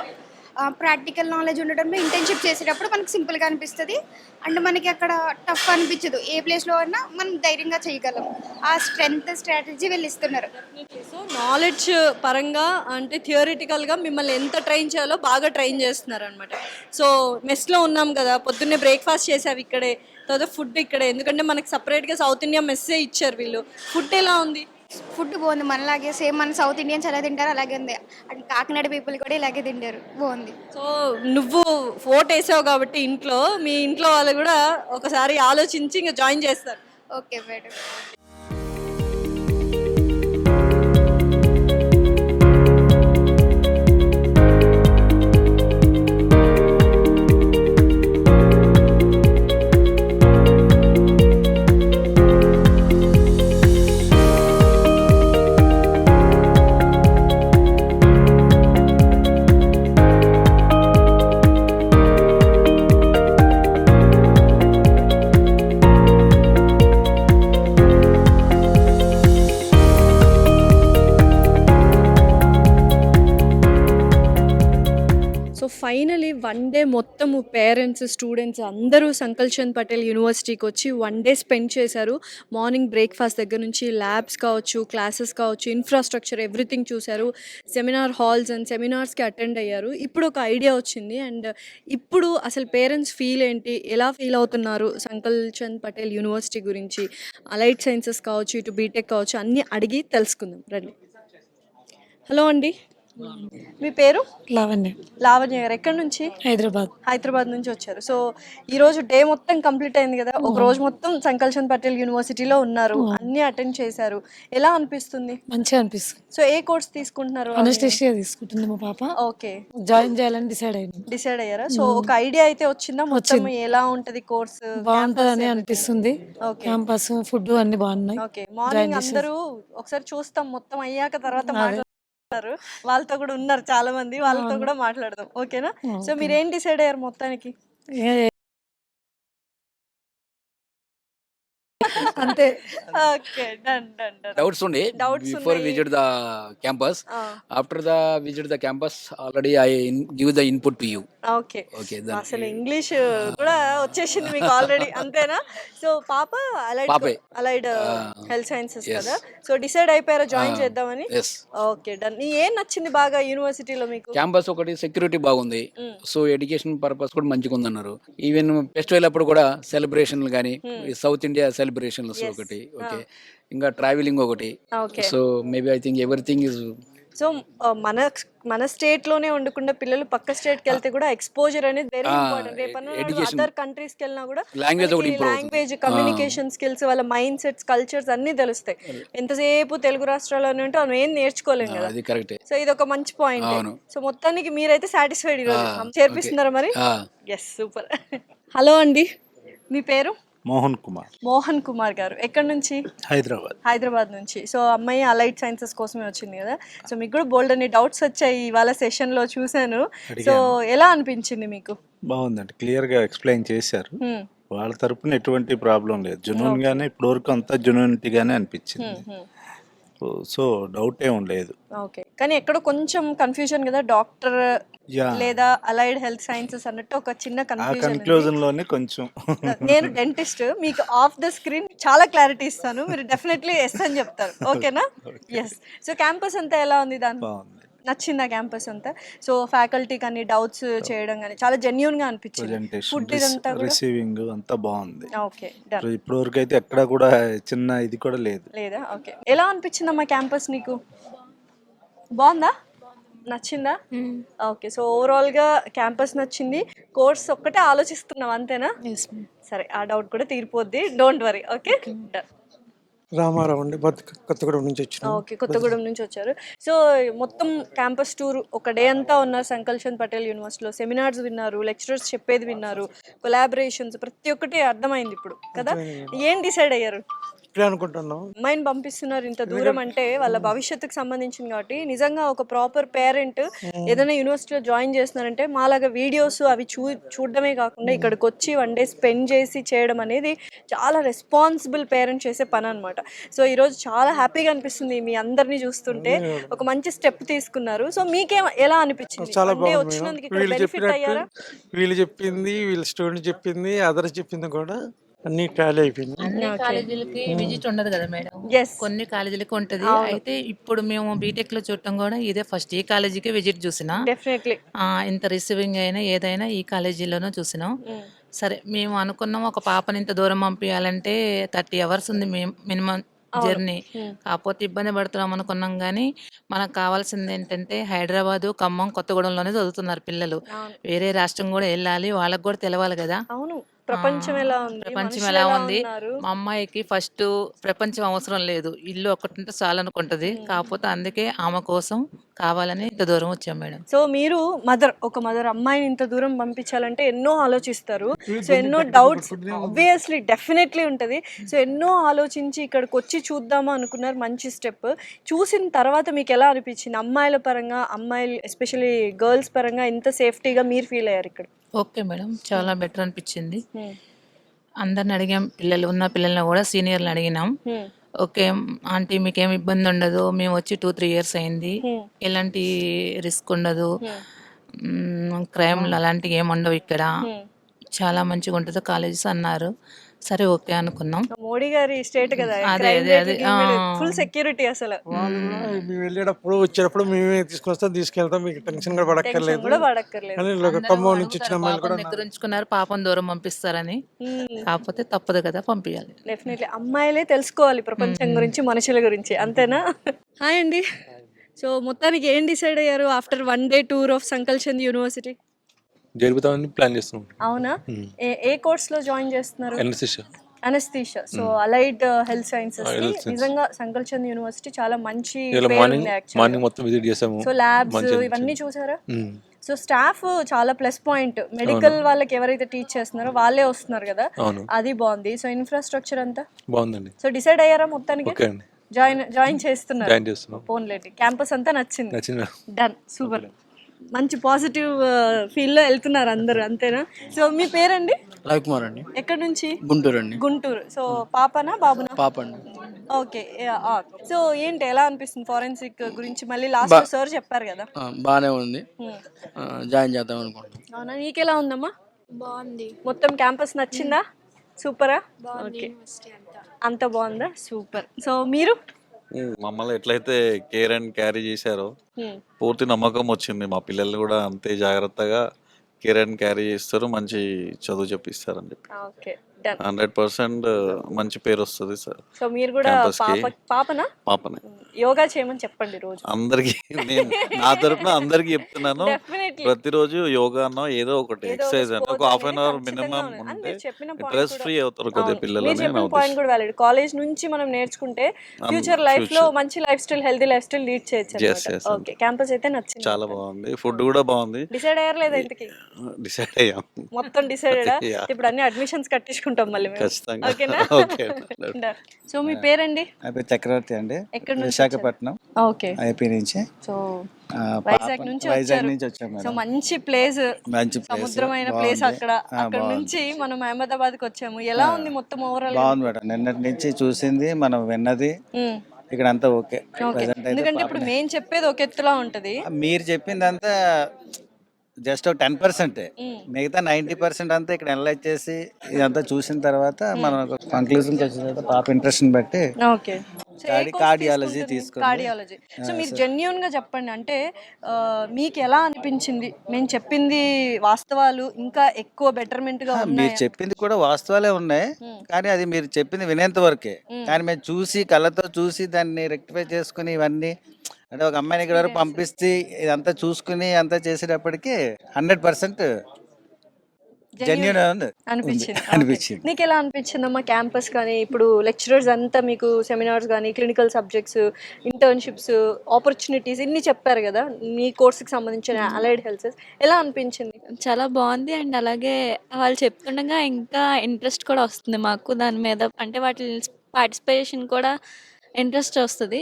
ప్రాక్టికల్ నాలెడ్జ్ ఉండడంలో ఇంటర్న్షిప్ చేసేటప్పుడు మనకి సింపుల్గా అనిపిస్తుంది అండ్ మనకి అక్కడ టఫ్ అనిపించదు. ఏ ప్లేస్లో అయినా మనం ధైర్యంగా చేయగలం. ఆ స్ట్రాటజీ వీళ్ళు ఇస్తున్నారు. సో నాలెడ్జ్ పరంగా అంటే థియరిటికల్గా మిమ్మల్ని ఎంత ట్రైన్ చేయాలో బాగా ట్రైన్ చేస్తున్నారు అనమాట. సో మెస్లో ఉన్నాం కదా, పొద్దున్నే బ్రేక్ఫాస్ట్ చేసావు ఇక్కడే, తర్వాత ఫుడ్ ఇక్కడే, ఎందుకంటే మనకి సపరేట్గా సౌత్ ఇండియా మెస్సే ఇచ్చారు వీళ్ళు. ఫుడ్ ఎలా ఉంది? ఫుడ్ బాగుంది, మనలాగే సేమ్. మన సౌత్ ఇండియన్స్ ఎలా తింటారో అలాగే ఉంది. అండ్ కాకినాడ పీపుల్ కూడా ఇలాగే తింటారు, బాగుంది. సో నువ్వు ఓట్ వేసావు కాబట్టి ఇంట్లో, మీ ఇంట్లో వాళ్ళు కూడా ఒకసారి ఆలోచించి ఇంకా జాయిన్ చేస్తారు. Okay madam. Finally one day మొత్తము పేరెంట్స్ స్టూడెంట్స్ అందరూ సంకల్ చంద్ పటేల్ యూనివర్సిటీకి వచ్చి వన్ డే స్పెండ్ చేశారు. మార్నింగ్ బ్రేక్ఫాస్ట్ దగ్గర నుంచి ల్యాబ్స్ కావచ్చు, క్లాసెస్ కావచ్చు, ఇన్ఫ్రాస్ట్రక్చర్ ఎవ్రీథింగ్ చూశారు. సెమినార్ హాల్స్ అండ్ సెమినార్స్కి అటెండ్ అయ్యారు. ఇప్పుడు ఒక ఐడియా వచ్చింది. అండ్ ఇప్పుడు అసలు పేరెంట్స్ ఫీల్ ఏంటి, ఎలా ఫీల్ అవుతున్నారు సంకల్ చంద్ పటేల్ యూనివర్సిటీ గురించి, అలైడ్ సైన్సెస్ కావచ్చు, ఇటు బీటెక్ కావచ్చు, అన్నీ అడిగి తెలుసుకుందాం రండి. హలో అండి, మీ పేరు? లావణ్య, లావణ్య గారు. ఎక్కడి నుంచి? హైదరాబాద్ నుంచి వచ్చారు. సో ఈ రోజు డే మొత్తం కంప్లీట్ అయింది కదా, ఒక రోజు మొత్తం సంకల్ చంద్ పటేల్ యూనివర్సిటీలో ఉన్నారు, అన్ని అటెండ్ చేశారు. ఎలా అనిపిస్తుంది? మంచిగా అనిపిస్తుంది. సో ఏ కోర్స్ తీసుకుంటున్నారు? అనస్థిషియా తీసుకుంటుంది మా పాప. ఓకే, జాయిన్ చేయాలని డిసైడ్ అయ్యారా? సో ఒక ఐడియా అయితే వచ్చిందా మొత్తం ఎలా ఉంటది కోర్స్? బాగుంటదని అనిపిస్తుంది. క్యాంపస్, ఫుడ్ అన్ని బాగున్నాయి. ఓకే, మార్నింగ్ అందరూ ఒకసారి చూస్తాం, మొత్తం అయ్యాక తర్వాత మాట్లాడుతున్నారు. వాళ్ళతో కూడా ఉన్నారు చాలా మంది, వాళ్ళతో కూడా మాట్లాడదాం. ఓకేనా? సో మీరు ఏం డిసైడ్ అయ్యారు మొత్తానికి? అంతే. Okay, done done done. Doubts ఉండే before visit the campus. After the visit the campus already I give the input to you. Okay, అసలు ఇంగ్లీష్ కూడా వచ్చేసింది మీకు ఆల్రెడీ, అంతేనా? సో పాప అలైడ్ హెల్త్ సైన్సెస్ కదా, సో డిసైడ్ అయిపోయారా జాయిన్ చేద్దామని? Okay, done. ఏం నచ్చింది బాగా యూనివర్సిటీలో మీకు? క్యాంపస్ ఒకటి సెక్యూరిటీ బాగుంది, సో ఎడ్యుకేషన్ పర్పస్ కూడా మంచిగా ఉందన్నారు. ఈవెన్ ఫెస్టివల్ అప్పుడు కూడా సెలబ్రేషన్లు కానీ, సౌత్ ఇండియా సెలబ్రేషన్స్ ఒకటి, ఓకే, ఇంకా ట్రావెలింగ్ ఒకటి. So maybe I think everything is. So మన స్టేట్ లోనే ఉండకుండా పిల్లలు పక్క స్టేట్ కి వెళ్తే కూడా ఎక్స్పోజర్ అనేది వెరీ ఇంపార్టెంట్. రేపన్నా అదర్ కంట్రీస్ కి వెళ్ళినా కూడా లాంగ్వేజ్, కమ్యూనికేషన్ స్కిల్స్, వాళ్ళ మైండ్ సెట్స్, కల్చర్స్ అన్ని తెలుస్తాయి. ఎంతసేపు తెలుగు రాష్ట్రాల్లోనే ఉంటే మనం ఏం నేర్చుకోలేం కదా. సో ఇది ఒక మంచి పాయింట్. సో మొత్తానికి మీరైతే సాటిస్ఫైడ్ ఈరోజు చేర్పిస్తున్నారా మరి? Yes, super. హలో అండి, మీ పేరు? మోహన్ కుమార్ గారు. ఎక్కడి నుంచి? హైదరాబాద్ నుంచి. సో అమ్మాయి అలైడ్ సైన్సెస్ కోసమే వచ్చింది కదా, సో మీకు కూడా బోల్డ్ అన్ని డౌట్స్ వచ్చాయి ఇవాళ సెషన్ లో చూసాను. సో ఎలా అనిపించింది మీకు? బాగుందండి, క్లియర్ గా ఎక్స్ప్లెయిన్ చేశారు. వాళ్ళ తరపున ఎటువంటి ప్రాబ్లం లేదు, జెన్యూన్ గానే ఇప్పటి వరకు అంతా జెన్యూనిటీ గానే అనిపించింది. సో డౌట్ ఏం లేదు. ఓకే, కానీ ఎక్కడో కొంచెం కన్ఫ్యూజన్ కదా, డాక్టర్ లేదా అలైడ్ హెల్త్ సైన్సెస్ అన్నట్టు ఒక చిన్న కన్క్లూజన్ లోనే కొంచెం. నేను డెంటిస్ట్, మీకు ఆఫ్ ద స్క్రీన్ చాలా క్లారిటీ ఇస్తాను, మీరు డెఫినెట్లీ ఎస్ అని చెప్తారు. ఓకేనా? ఎస్. సో క్యాంపస్ అంతా ఎలా ఉంది? దాని నచ్చిందా క్యాంపస్ అంతా? సో ఫ్యాకల్టీ కానీ డౌట్స్ చేయడం కానీ చాలా జెన్యూన్ గా అనిపించింది. ఫుడ్ ఇదంతా రిసీవింగ్ అంతా బాగుంది. ఓకే, ఇప్పటి వరకు అయితే ఎక్కడ కూడా చిన్న ఇది కూడా లేదా? ఓకే, ఎలా అనిపించిందమ్మా క్యాంపస్ నీకు? బాగుందా? నచ్చిందా? ఓకే, సో ఓవరాల్ గా క్యాంపస్ నచ్చింది, కోర్స్ ఒక్కటే ఆలోచిస్తున్నాం అంతేనా? సరే, ఆ డౌట్ కూడా తీరిపోద్ది, don't worry. Okay, done. Ramarao అండి, కొత్తగూడెం నుంచి వచ్చాను. ఓకే, కొత్తగూడెం నుంచి వచ్చారు. సో మొత్తం క్యాంపస్ టూర్ ఒక డే అంతా ఉన్నారు సంకల్ చంద్ పటేల్ యూనివర్సిటీలో, సెమినార్స్ విన్నారు, లెక్చరర్స్ చెప్పేది విన్నారు, కొలాబరేషన్స్ ప్రతి ఒక్కటి అర్థమైంది ఇప్పుడు కదా. ఏం డిసైడ్ అయ్యారు? అనుకుంటున్నాం అమ్మాయిని పంపిస్తున్నారు ఇంత దూరం అంటే వాళ్ళ భవిష్యత్తుకు సంబంధించింది కాబట్టి, నిజంగా ఒక ప్రాపర్ పేరెంట్ ఏదైనా యూనివర్సిటీలో జాయిన్ చేస్తున్నారంటే మాలాగా వీడియోస్ అవి చూడడమే కాకుండా ఇక్కడికి వచ్చి వన్ డే స్పెండ్ చేసి చేయడం అనేది చాలా రెస్పాన్సిబుల్ పేరెంట్ చేసే పని అనమాట. సో ఈరోజు చాలా హ్యాపీగా అనిపిస్తుంది మీ అందరినీ చూస్తుంటే, ఒక మంచి స్టెప్ తీసుకున్నారు. సో మీకేం ఎలా అనిపించింది? చాలా బాగుంది. వీళ్ళు చెప్పింది, వీళ్ళ స్టూడెంట్ చెప్పింది, అదర్ చెప్పింది కూడా అన్ని టాలీ అయిపోయింది. అన్ని కాలేజీలకి విజిట్ ఉండదు కదా మేడం, కొన్ని కాలేజీలకి ఉంటది. అయితే ఇప్పుడు మేము బీటెక్ లో చూడటం కూడా ఇదే ఫస్ట్. ఈ కాలేజీకి విజిట్ చూసినా, ఇంత రిసీవింగ్ అయినా ఏదైనా ఈ కాలేజీలోనూ చూసినాం. సరే, మేము అనుకున్నాం ఒక పాపని ఇంత దూరం పంపించాలంటే 30 hours ఉంది మినిమం జర్నీ, కాకపోతే ఇబ్బంది పడుతున్నాం అనుకున్నాం. కానీ మనకు కావాల్సింది ఏంటంటే హైదరాబాదు, ఖమ్మం, కొత్తగూడెంలోనే చదువుతున్నారు పిల్లలు. వేరే రాష్ట్రం కూడా వెళ్ళాలి, వాళ్ళకి కూడా తెలవాలి కదా ప్రపంచం ఎలా ఉంది. మా అమ్మాయికి ఫస్ట్ ప్రపంచం అవసరం లేదు, ఇల్లు ఒకటి ఉంటే చాలు అనుకుంటది. కాకపోతే అందుకే ఆమె కోసం కావాలని ఇంత దూరం వచ్చాం మేడం. సో మీరు ఒక మదర్ అమ్మాయిని ఇంత దూరం పంపించాలంటే ఎన్నో ఆలోచిస్తారు. సో ఎన్నో డౌట్స్ ఆబ్వియస్లీ డెఫినెట్లీ ఉంటది. సో ఎన్నో ఆలోచించి ఇక్కడికి వచ్చి చూద్దామా అనుకున్నారు. మంచి స్టెప్. చూసిన తర్వాత మీకు ఎలా అనిపించింది? అమ్మాయిల పరంగా, అమ్మాయిలు ఎస్పెషల్లీ గర్ల్స్ పరంగా ఇంత సేఫ్టీగా మీరు ఫీల్ అయ్యారు ఇక్కడ? ఓకే మేడం, చాలా బెటర్ అనిపించింది. అందరిని అడిగాం, పిల్లల్ని కూడా సీనియర్లు అడిగినాం. ఓకే ఆంటీ మీకేం ఇబ్బంది ఉండదు, మేము వచ్చి 2-3 years అయింది, ఎలాంటి రిస్క్ ఉండదు, క్రైమ్లు అలాంటివి ఏమి ఉండవు ఇక్కడ. చాలా మంచిగా ఉంటుంది కాలేజెస్ అన్నారు. సరే ఓకే అనుకున్నాం. మోడీ గారి స్టేట్ కదా, అదే, అదే. ఫుల్ సెక్యూరిటీ అసలు. మేము వెళ్ళేటప్పుడు వచ్చేటప్పుడు మేమే తీసుకెళ్తాం, మీకు టెన్షన్ కూడా పడక్కర్లేదు కూడా పడక్కర్లేదు. అని ఖమ్మం నుంచి వచ్చిన అమ్మాయిలు కూడా పాపం దగ్గర ఉంచుకున్నారు, పాపం దూరం పంపిస్తారని. కాకపోతే తప్పదు కదా, పంపించాలి. డెఫినెట్లీ అమ్మాయిలే తెలుసుకోవాలి ప్రపంచం గురించి, మనుషుల గురించి, అంతేనా? హాయ్ అండి. సో మొత్తానికి ఏం డిసైడ్ అయ్యారు after 1 day tour of Sankalchand university? జరుపుతామని ప్లాన్ చేస్తున్నాం. అవునా? ఏ కోర్స్ లో జాయిన్ చేస్తున్నారు? Anaesthesia. So allied health sciences. నిజంగా సంకల్ చంద్ యూనివర్సిటీ చాలా మంచి మార్నింగ్ మొత్తం విజిట్ చేసాము. సో ల్యాబ్స్ ఇవన్నీ చూసారా? సో స్టాఫ్ చాలా ప్లస్ పాయింట్. మెడికల్ వాళ్ళకి ఎవరైతే టీచ్ చేస్తున్నారో వాళ్ళే వస్తున్నారు కదా, అది బాగుంది. సో ఇన్ఫ్రాస్ట్రక్చర్ అంతా బాగుందండి. సో డిసైడ్ అయ్యారా మొత్తానికి? జాయిన్ చేస్తున్నారు. ఫోన్లేండి. క్యాంపస్ అంతా నచ్చింది? Done, super. మంచి పాజిటివ్ ఫీల్ లో వెళ్తున్నారు అందరూ, అంతేనా? సో మీ పేరండి? రవికుమార్ అండి. ఎక్కడి నుంచి? గుంటూరు అండి. గుంటూరు. సో పాపనా బాబునా? పాప అండి. ఓకే. సో ఏంటి, ఎలా అనిపిస్తుంది ఫారెన్సిక్ గురించి? మళ్ళీ లాస్ట్ సార్ చెప్పారు కదా. బాగానే ఉంది, జాయిన్ చేద్దాం అనుకుంటున్నాం. అవునా? నీకెలా ఉందమ్మా? బాగుంది. మొత్తం క్యాంపస్ నచ్చిందా? సూపరా? ఓకే, అంత బాగుందా? సూపర్. సో మీరు? మమ్మల్ని ఎట్లయితే కేర్ అండ్ క్యారీ చేశారో పూర్తి నమ్మకం వచ్చింది. మా పిల్లల్ని కూడా అంతే జాగ్రత్తగా కేర్ అండ్ క్యారీ చేస్తారు, మంచి చదువు చెప్పిస్తారు అని చెప్పి. ఓకే, 100% మంచి పేరు వస్తుంది సార్. సో మీరు కూడా పాపనా? పాపనే. యోగా చేయమని చెప్పండి రోజు అందరికి. నేను నా తరపున అందరికి చెప్తున్నాను, ప్రతిరోజు యోగా అన్న ఏదో ఒకటి ఎక్సర్సైజ్ అంటే ఒక హాఫ్ అన్ అవర్ మినిమం ఉంటే స్ట్రెస్ ఫ్రీ అవుతారు కొద్దిగా పిల్లలు. పాయింట్ కూడా వ్యాలిడ్. కాలేజ్ నుంచి మనం నేర్చుకుంటే ఫ్యూచర్ లైఫ్ లో మంచి life style, healthy life style lead చేయొచ్చు. ఓకే, క్యాంపస్ అయితే నచ్చింది, చాలా బాగుంది. ఫుడ్ కూడా బాగుంది. డిసైడ్ అయ్యారు లేదా? ఇంతకి డిసైడ్ అయ్యాం, మొత్తం డిసైడెడ్. ఇప్పుడు అన్ని అడ్మిషన్స్ కట్టించుకుంటాం మళ్ళీ. ఓకేనా? సో మీ పేరండి? చక్రవర్తి అండి. విశాఖపట్నం, ఓకే, ఐపీ నుంచి. సో వైజాగ్ నుంచి వచ్చాము. సో మంచి ప్లేస్, సముద్రమైన ప్లేస్. అక్కడ నుంచి మనం అహ్మదాబాద్ కి వచ్చాము. ఎలా ఉంది మొత్తం ఓవరాల్? బాగుంది మేడం, నిన్నటి నుంచి చూసింది మనం విన్నది ఇక్కడ అంతా ఓకే. ఎందుకంటే ఇప్పుడు మేము చెప్పేది ఒక ఎత్తులా ఉంటది, మీరు చెప్పింది అంతా జస్ట్ 10%. మిగతా 90% అంతా ఇక్కడ అనలైజ్ చేసి ఇదంతా చూసిన తర్వాత మనం కంక్లూజన్కి వచ్చిన తర్వాత పాప ఇంట్రెస్ట్ బట్టి కార్డియాలజీ తీసుకుని. కార్డియాలజీ. సో మీరు జెన్యూన్ గా చెప్పండి, అంటే మీకు ఎలా అనిపించింది? మేము చెప్పింది వాస్తవాలు ఇంకా ఎక్కువ బెటర్మెంట్ గా ఉన్నాయి? మీరు చెప్పింది కూడా వాస్తవాలే ఉన్నాయి, కానీ అది మీరు చెప్పింది వినేంత వరకే. కానీ మేము చూసి కళ్ళతో చూసి దాన్ని రెక్టిఫై చేసుకుని ఇవన్నీ అంటే ఒక అమ్మాయిని ఇక్కడ వరకు పంపిస్తే ఇదంతా చూసుకుని అంతా చేసేటప్పటికి 100% జెన్యూన్ అనిపించింది. నీకు ఎలా అనిపించింది అమ్మా క్యాంపస్ కానీ? ఇప్పుడు లెక్చరర్స్ అంతా మీకు సెమినార్స్ కానీ, క్లినికల్ సబ్జెక్ట్స్, ఇంటర్న్షిప్స్, ఆపర్చునిటీస్ ఇన్ని చెప్పారు కదా మీ కోర్సుకి సంబంధించిన అలైడ్ హెల్త్, ఎలా అనిపించింది? చాలా బాగుంది. అండ్ అలాగే వాళ్ళు చెప్తుండగా ఇంకా ఇంట్రెస్ట్ కూడా వస్తుంది మాకు దాని మీద. అంటే వాటి పార్టిసిపేషన్ కూడా ఇంట్రెస్ట్ వస్తుంది,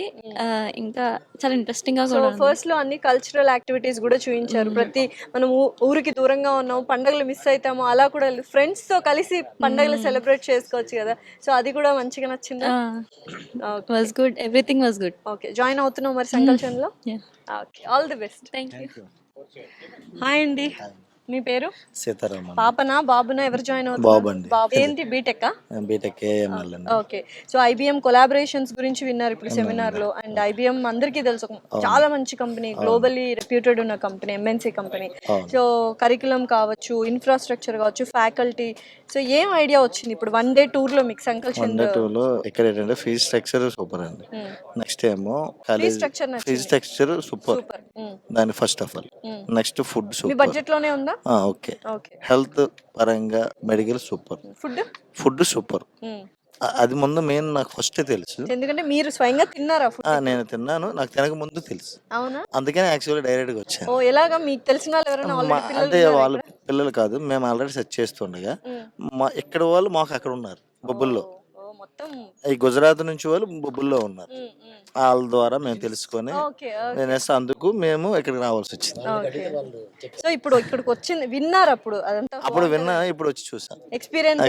ఇంకా చాలా ఇంట్రెస్టింగ్ గా. ఫస్ట్ లో అన్ని కల్చరల్ యాక్టివిటీస్ కూడా చూపించారు. ప్రతి మనం ఊరికి దూరంగా ఉన్నాము, పండుగలు మిస్ అవుతాము, అలా కూడా ఫ్రెండ్స్ తో కలిసి పండుగలు సెలబ్రేట్ చేసుకోవచ్చు కదా. సో అది కూడా మంచిగా నచ్చిందా? Was good, everything was good. Okay, join అవుతున్నావు మరి సంకల్ చంద్ లో? Okay, all the best. Thank you. Hi అండి, మీ పేరు? సీతారామ. పాపనా బాబునా? ఎవరు జాయిన్ అవుతారు? బాబు. ఏంటి BTech? BTech. Okay. So IBM collaborations గురించి విన్నారు ఇప్పుడు సెమినార్ లో. అండ్ ఐబిఎం అందరికీ తెలుసు, చాలా మంచి కంపెనీ, గ్లోబల్లీ రెప్యూటెడ్ ఉన్న company, MNC company. So curriculum కావచ్చు, ఇన్ఫ్రాస్ట్రక్చర్ కావచ్చు, ఫ్యాకల్టీ. సో ఏం ఐడియా వచ్చింది ఇప్పుడు 1 day టూర్ లో మీకు సంకల్ చంద్? ఇక్కడ ఏంటంటే ఫీజ్ స్ట్రక్చర్ సూపర్ అండి. నెక్స్ట్ ఏమో ఫీజ్ స్ట్రక్చర్ సూపర్, దాని first of all. Next food super, budget లోనే ఉందా? ఓకే. హెల్త్ పరంగా మెడికల్ సూపర్, ఫుడ్ సూపర్. అది ముందు మెయిన్ నాకు ఫస్ట్ తెలుసు, ఎందుకంటే మీరు స్వయంగా తిన్నారా? నేను తిన్నాను, నాకు తినక ముందు తెలుసు. అవునా? అందుకని యాక్చువల్లీ డైరెక్ట్ గా వచ్చాను. ఓ, ఎలాగా? మీకు తెలిసిన వాళ్ళు ఎవరైనా? అంటే వాళ్ళ పిల్లలు కాదు, మేము ఆల్రెడీ సెర్చ్ చేస్తుండగా ఇక్కడ వాళ్ళు మాకు అక్కడ ఉన్నారు బొబ్బుల్లో. మొత్తం ఈ గుజరాత్ నుంచి వాళ్ళు బొబ్బుల్లో ఉన్నారు. వాళ్ళ ద్వారా మేము తెలుసుకొని ఓకే అందుకు మేము ఇక్కడికి రావాల్సి వచ్చింది. సో ఇప్పుడు ఇక్కడికి వచ్చింది విన్నారు అప్పుడు అదంతా అప్పుడు విన్నా, ఇప్పుడు వచ్చి చూసాను. Experience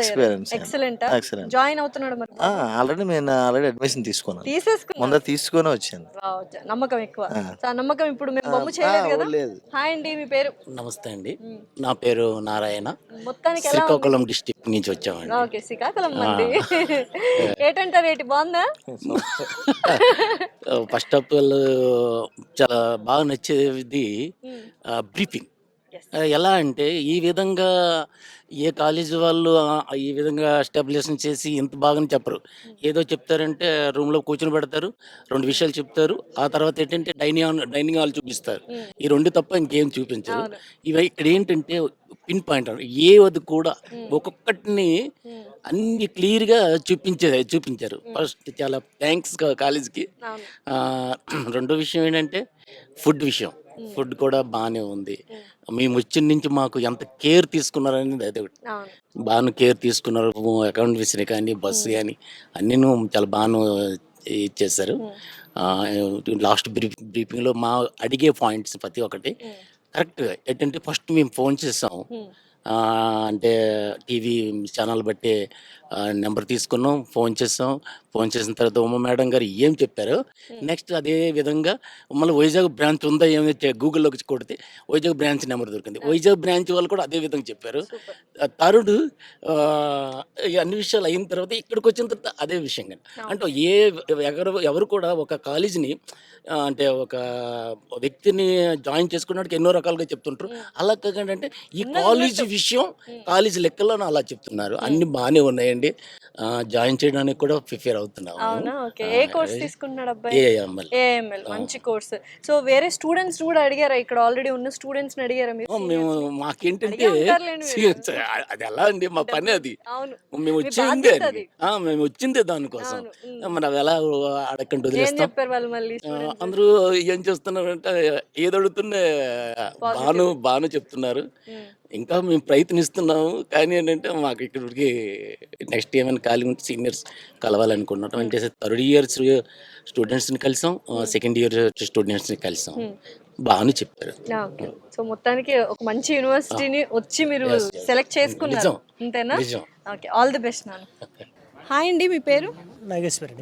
excellent excellent. జాయిన్ అవుతున్నాడు మరి ఆల్రెడీ అడ్మిషన్ తీసుకున్నాను, తీసేసుకున్నా ముందర తీసుకొని వచ్చాను. నమ్మకం ఎక్కువ. సో ఆ నమ్మకం ఇప్పుడు మేము బొమ్మ చేయలేదు కదా. లేదు. హాయ్ అండి, మీ పేరు? నమస్తే అండి, నా పేరు నారాయణ, మొత్తానికి ఎలా శ్రీకాకుళం డిస్టిక్ నుంచి వచ్చామండి. ఓకే, శ్రీకాకుళం అండి. ఏంటంటారు, ఏంటి బాగుందా? ఫస్ట్ ఆఫ్ ఆల్ చాలా బాగా నచ్చేది బ్రీఫింగ్. ఎలా అంటే ఈ విధంగా ఏ కాలేజీ వాళ్ళు ఈ విధంగా ఎస్టాబ్లిషన్ చేసి ఇంత బాగానే చెప్పరు. ఏదో చెప్తారంటే రూమ్లో కూర్చొని పెడతారు, 2 విషయాలు చెప్తారు, ఆ తర్వాత ఏంటంటే డైనింగ్ హాల్ చూపిస్తారు. ఈ 2 తప్ప ఇంకేం చూపించరు. ఇవి ఇక్కడ ఏంటంటే పిన్ పాయింట్ ఏది కూడా ఒక్కొక్కటిని అన్ని క్లియర్గా చూపించారు. ఫస్ట్ చాలా థ్యాంక్స్ కాలేజీకి. రెండో విషయం ఏంటంటే ఫుడ్ విషయం. ఫుడ్ కూడా బాగానే ఉంది. మేము వచ్చిన నుంచి మాకు ఎంత కేర్ తీసుకున్నారనేది అదే ఒకటి. బాగా కేర్ తీసుకున్నారు. అకౌంట్ విషయం కానీ బస్సు కానీ అన్నీ చాలా బాగా ఇచ్చేసారు. లాస్ట్ బ్రీఫింగ్లో మా అడిగే పాయింట్స్ ప్రతి ఒక్కటి కరెక్ట్గా ఏంటంటే ఫస్ట్ మేము ఫోన్ చేసాం, అంటే టీవీ ఛానల్ బట్టి నెంబర్ తీసుకున్నాం, ఫోన్ చేసిన తర్వాత ఉమ్మ మేడం గారు ఏం చెప్పారు, నెక్స్ట్ అదే విధంగా మళ్ళీ వైజాగ్ బ్రాంచ్ ఉందా ఏమి గూగుల్లోకి కొడితే వైజాగ్ బ్రాంచ్ నెంబర్ దొరికింది. వైజాగ్ బ్రాంచ్ వాళ్ళు కూడా అదే విధంగా చెప్పారు. థర్డ్ అన్ని విషయాలు అయిన తర్వాత ఇక్కడికి వచ్చిన తర్వాత అదే విషయం కానీ అంటే ఎవరు కూడా ఒక కాలేజీని అంటే ఒక వ్యక్తిని జాయిన్ చేసుకున్నట్టు ఎన్నో రకాలుగా చెప్తుంటారు. అలా కాకుండా అంటే ఈ కాలేజీ విషయం కాలేజీ లెక్కల్లో అలా చెప్తున్నారు. అన్ని బాగానే ఉన్నాయండి. జాయిన్ చేయడానికి కూడా ప్రిపేర్ అవుతున్నాము. అవునా? ఓకే. ఏ కోర్స్ తీసుకున్నాడు అబ్బాయి? ఏఎంఎల్. ఏఎంఎల్ మంచి కోర్స్. సో వేరే స్టూడెంట్స్ కూడా అడిగారా? ఇక్కడ ఆల్రెడీ ఉన్న స్టూడెంట్స్ అడిగారా మీరు? మేము మాకేంటంటే అది ఎలా అండి, మా పని అది. అవును, మేము వచ్చిందే దానికోసం. మరి అవి ఎలా అడగండి ఏం వదిలేస్తాం. చెప్పారు వాళ్ళు మళ్ళీ? అందరూ ఏం చేస్తున్నారంటే ఏది అడుగుతున్నా బాను చెప్తున్నారు. ఇంకా మేము ప్రయత్నిస్తున్నాము, కానీ ఏంటంటే మాకు ఇక్కడికి నెక్స్ట్ ఏమైనా ఖాళీ ఉంటే సీనియర్స్ కలవాలనుకున్నాం. అంటే థర్డ్ ఇయర్ స్టూడెంట్స్ని కలిసాం, సెకండ్ ఇయర్ స్టూడెంట్స్ని కలిసాం. బాగానే చెప్పారు. సో మొత్తానికి ఒక మంచి యూనివర్సిటీని వచ్చి మీరు సెలెక్ట్ చేసుకున్నారు, అంతేనా? ఓకే, ఆల్ ది బెస్ట్ నాన్న. హాయ్ అండి, మీ పేరు? నాగేశ్వర్.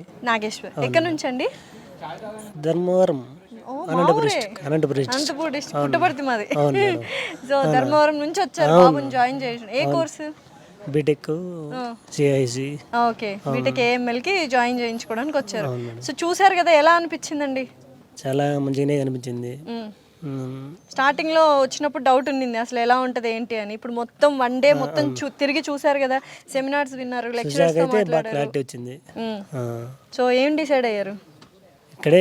ఎక్కడి నుంచి అండి? ధర్మవరం, అనంతపూర్ డిస్ట్రిక్ట్, పుట్టపర్తి మాది. సో ధర్మవరం నుంచి వచ్చారు బాబుని జాయిన్ చేసి. ఏ course? BTech CIC. Okay, BTech AML కి జాయిన్ చేయించుకోవడానికి వచ్చారు. సో చూసారు కదా, ఎలా అనిపించిందండి? చాలా మంచిగానే అనిపించింది. స్టార్టింగ్ లో వచ్చినప్పుడు డౌట్ ఉండింది అసలు ఎలా ఉంటది ఏంటి అని. ఇప్పుడు మొత్తం 1 డే మొత్తం తిరిగి చూసారు కదా, సెమినార్స్ విన్నారు, లెక్చరర్స్ తో మాట్లాడారు. సో ఏం డిసైడ్ అయ్యారు? ఇక్కడే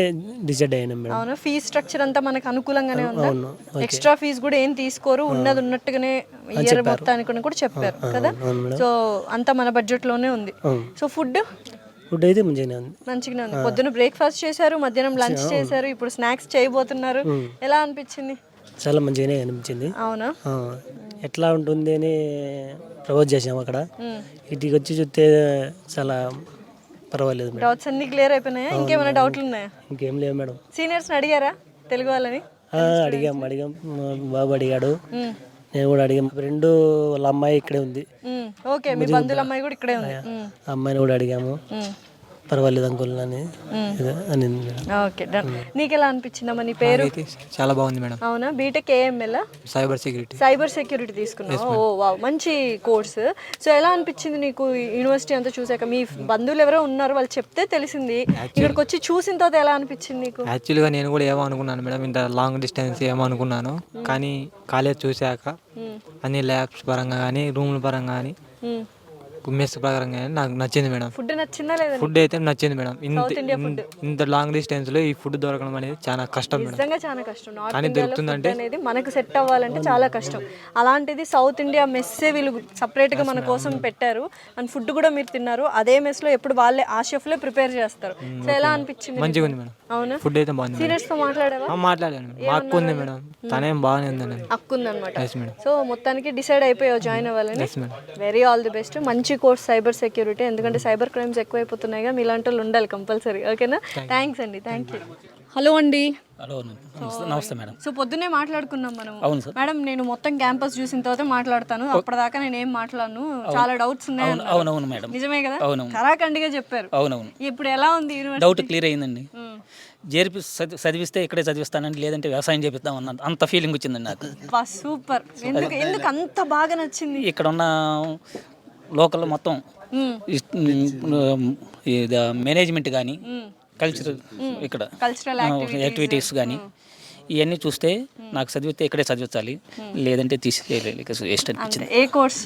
డిసైడ్ అయ్యాను మేడం. అవునా? ఫీజ్ స్ట్రక్చర్ అంతా మనకు అనుకూలంగానే ఉందా? ఎక్స్ట్రా ఫీజ్ కూడా ఏం తీసుకోరు, ఉన్నది ఉన్నట్టుగానే ఇయర్ మొత్తానికి కూడా చెప్పారు కదా. సో అంతా మన బడ్జెట్ లోనే ఉంది. సో ఫుడ్ అయితే మంచిగానే ఉంది. పొద్దున బ్రేక్ఫాస్ట్ చేశారు, మధ్యాహ్నం లంచ్ చేశారు, ఇప్పుడు స్నాక్స్ చేయబోతున్నారు. ఎలా అనిపించింది? చాలా మంచిగానే అనిపించింది. అవునా? ఎట్లా ఉంటుంది అని ప్రపోజ్ చేసాము అక్కడ. ఇటుకి వచ్చి చూస్తే చాలా పర్వాలేదు. డౌట్స్ అన్ని క్లియర్ అయిపోయినాయా? ఇంకేమైనా డౌట్లు ఉన్నాయా? ఇంకేం లేవు మేడం. సీనియర్స్ అడిగారా తెలుగు వాళ్ళని? అడిగాం. బాబు అడిగాడు, నేను కూడా అడిగాం. ఫ్రెండ్ వాళ్ళ అమ్మాయి ఇక్కడే ఉంది. ఓకే, మీ బంధువుల అమ్మాయి కూడా ఇక్కడే ఉంది. అమ్మాయిని కూడా అడిగాము, పర్వాలేదు అంకుల్ అని. Okay, done. నీకు ఎలా అనిపించిందమ్మా? నీ పేరు? చాలా బాగుంది మేడం. అవునా? బీటెక్ ఏఎంఎల్ సైబర్ సెక్యూరిటీ తీసుకున్నావు. ఓ వావ్, మంచి కోర్స్. సో ఎలా అనిపించింది నీకు యూనివర్సిటీ అంతా చూసాక? మీ బంధువులు ఎవరో ఉన్నారు, వాళ్ళు చెప్తే తెలిసింది. ఇక్కడికి వచ్చి చూసిన తర్వాత ఎలా అనిపించింది నీకు? యాక్చువల్గా నేను కూడా ఏమో అనుకున్నాను మేడం, ఇంత లాంగ్ డిస్టెన్స్ ఏమో అనుకున్నాను. కానీ కాలేజ్ చూసాక అన్ని ల్యాబ్స్ పరంగా కానీ రూమ్ల పరంగా కానీ మెస్ పరంగా నాకు నచ్చింది మేడం. ఫుడ్ నచ్చిందా లేదా? ఫుడ్ అయితే నచ్చింది మేడం. ఇంత లాంగ్ డిస్టెన్స్ లో ఈ ఫుడ్ దొరకడం అనేది చాలా కష్టం మేడం. నిజంగా చాలా కష్టం. నార్త్ ఇండియాలో అనేది మనకు సెట్ అవ్వాలంటే చాలా కష్టం. అలాంటిది సౌత్ ఇండియా మెస్సే వీళ్ళు సపరేట్ గా మన కోసం పెట్టారు. అండ్ ఫుడ్ కూడా మీరు తిన్నారు. అదే మెస్ లో ఎప్పుడు వాళ్ళే ఆ షెఫ్లే ప్రిపేర్ చేస్తారు. సో ఎలా అనిపించింది? మంచిగా ఉంది మేడం. అవునా? ఫుడ్ అయితే బాగుంది మేడం. సీనియర్స్ తో మాట్లాడావా? మాట్లాడాను మేడం. మా అక్క ఉంది మేడం, తనేం బాగానే ఉందండి. అక్కుందనమాట. Yes madam. సో మొత్తానికి డిసైడ్ అయిపోయావు జాయిన్ అవ్వాలని. Yes madam. Very all the best. మంచి కోర్స్ సైబర్ సెక్యూరిటీ, ఎందుకంటే సైబర్ క్రైమ్స్ ఎక్కువైపోతున్నాయిగా, మీలాంటి వాళ్ళు ఉండాలి కంపల్సరీ. ఓకేనా? థ్యాంక్స్ అండి. Thank you. హలో అండి. హలో నమస్తే మేడం. సో పొద్దున్నే మాట్లాడుకున్నాం మనం. అవును సార్. మేడం నేను మొత్తం క్యాంపస్ చూసిన తర్వాత మాట్లాడతాను, అప్పటిదాకా నేను ఏం మాట్లాడను, చాలా డౌట్స్ ఉన్నాయి. అవునవును మేడం. నిజమే కదా? అవునవును. కరాఖండిగా చెప్పారు. అవునవును. ఇప్పుడు ఎలా ఉంది యూనివర్సిటీ? డౌట్ క్లియర్ అయిందండి. జేర్పి చదివిస్తే ఇక్కడే చదివిస్తానండి, లేదంటే వ్యవసాయం చేపిద్దాం అన్న అంత ఫీలింగ్ వచ్చిందండి నాకు. సూపర్. ఎందుకు అంత బాగా నచ్చింది? ఇక్కడ ఉన్న లోకల్ మొత్తం మేనేజ్మెంట్ కానీ కల్చరల్ ఇక్కడ కల్చరల్ యాక్టివిటీస్ కానీ ఇవన్నీ చూస్తే నాకు చదివితే ఇక్కడే చదివించాలి, లేదంటే తీసుకెళ్ళి వేస్ట్ అనిపించింది. ఏ కోర్స్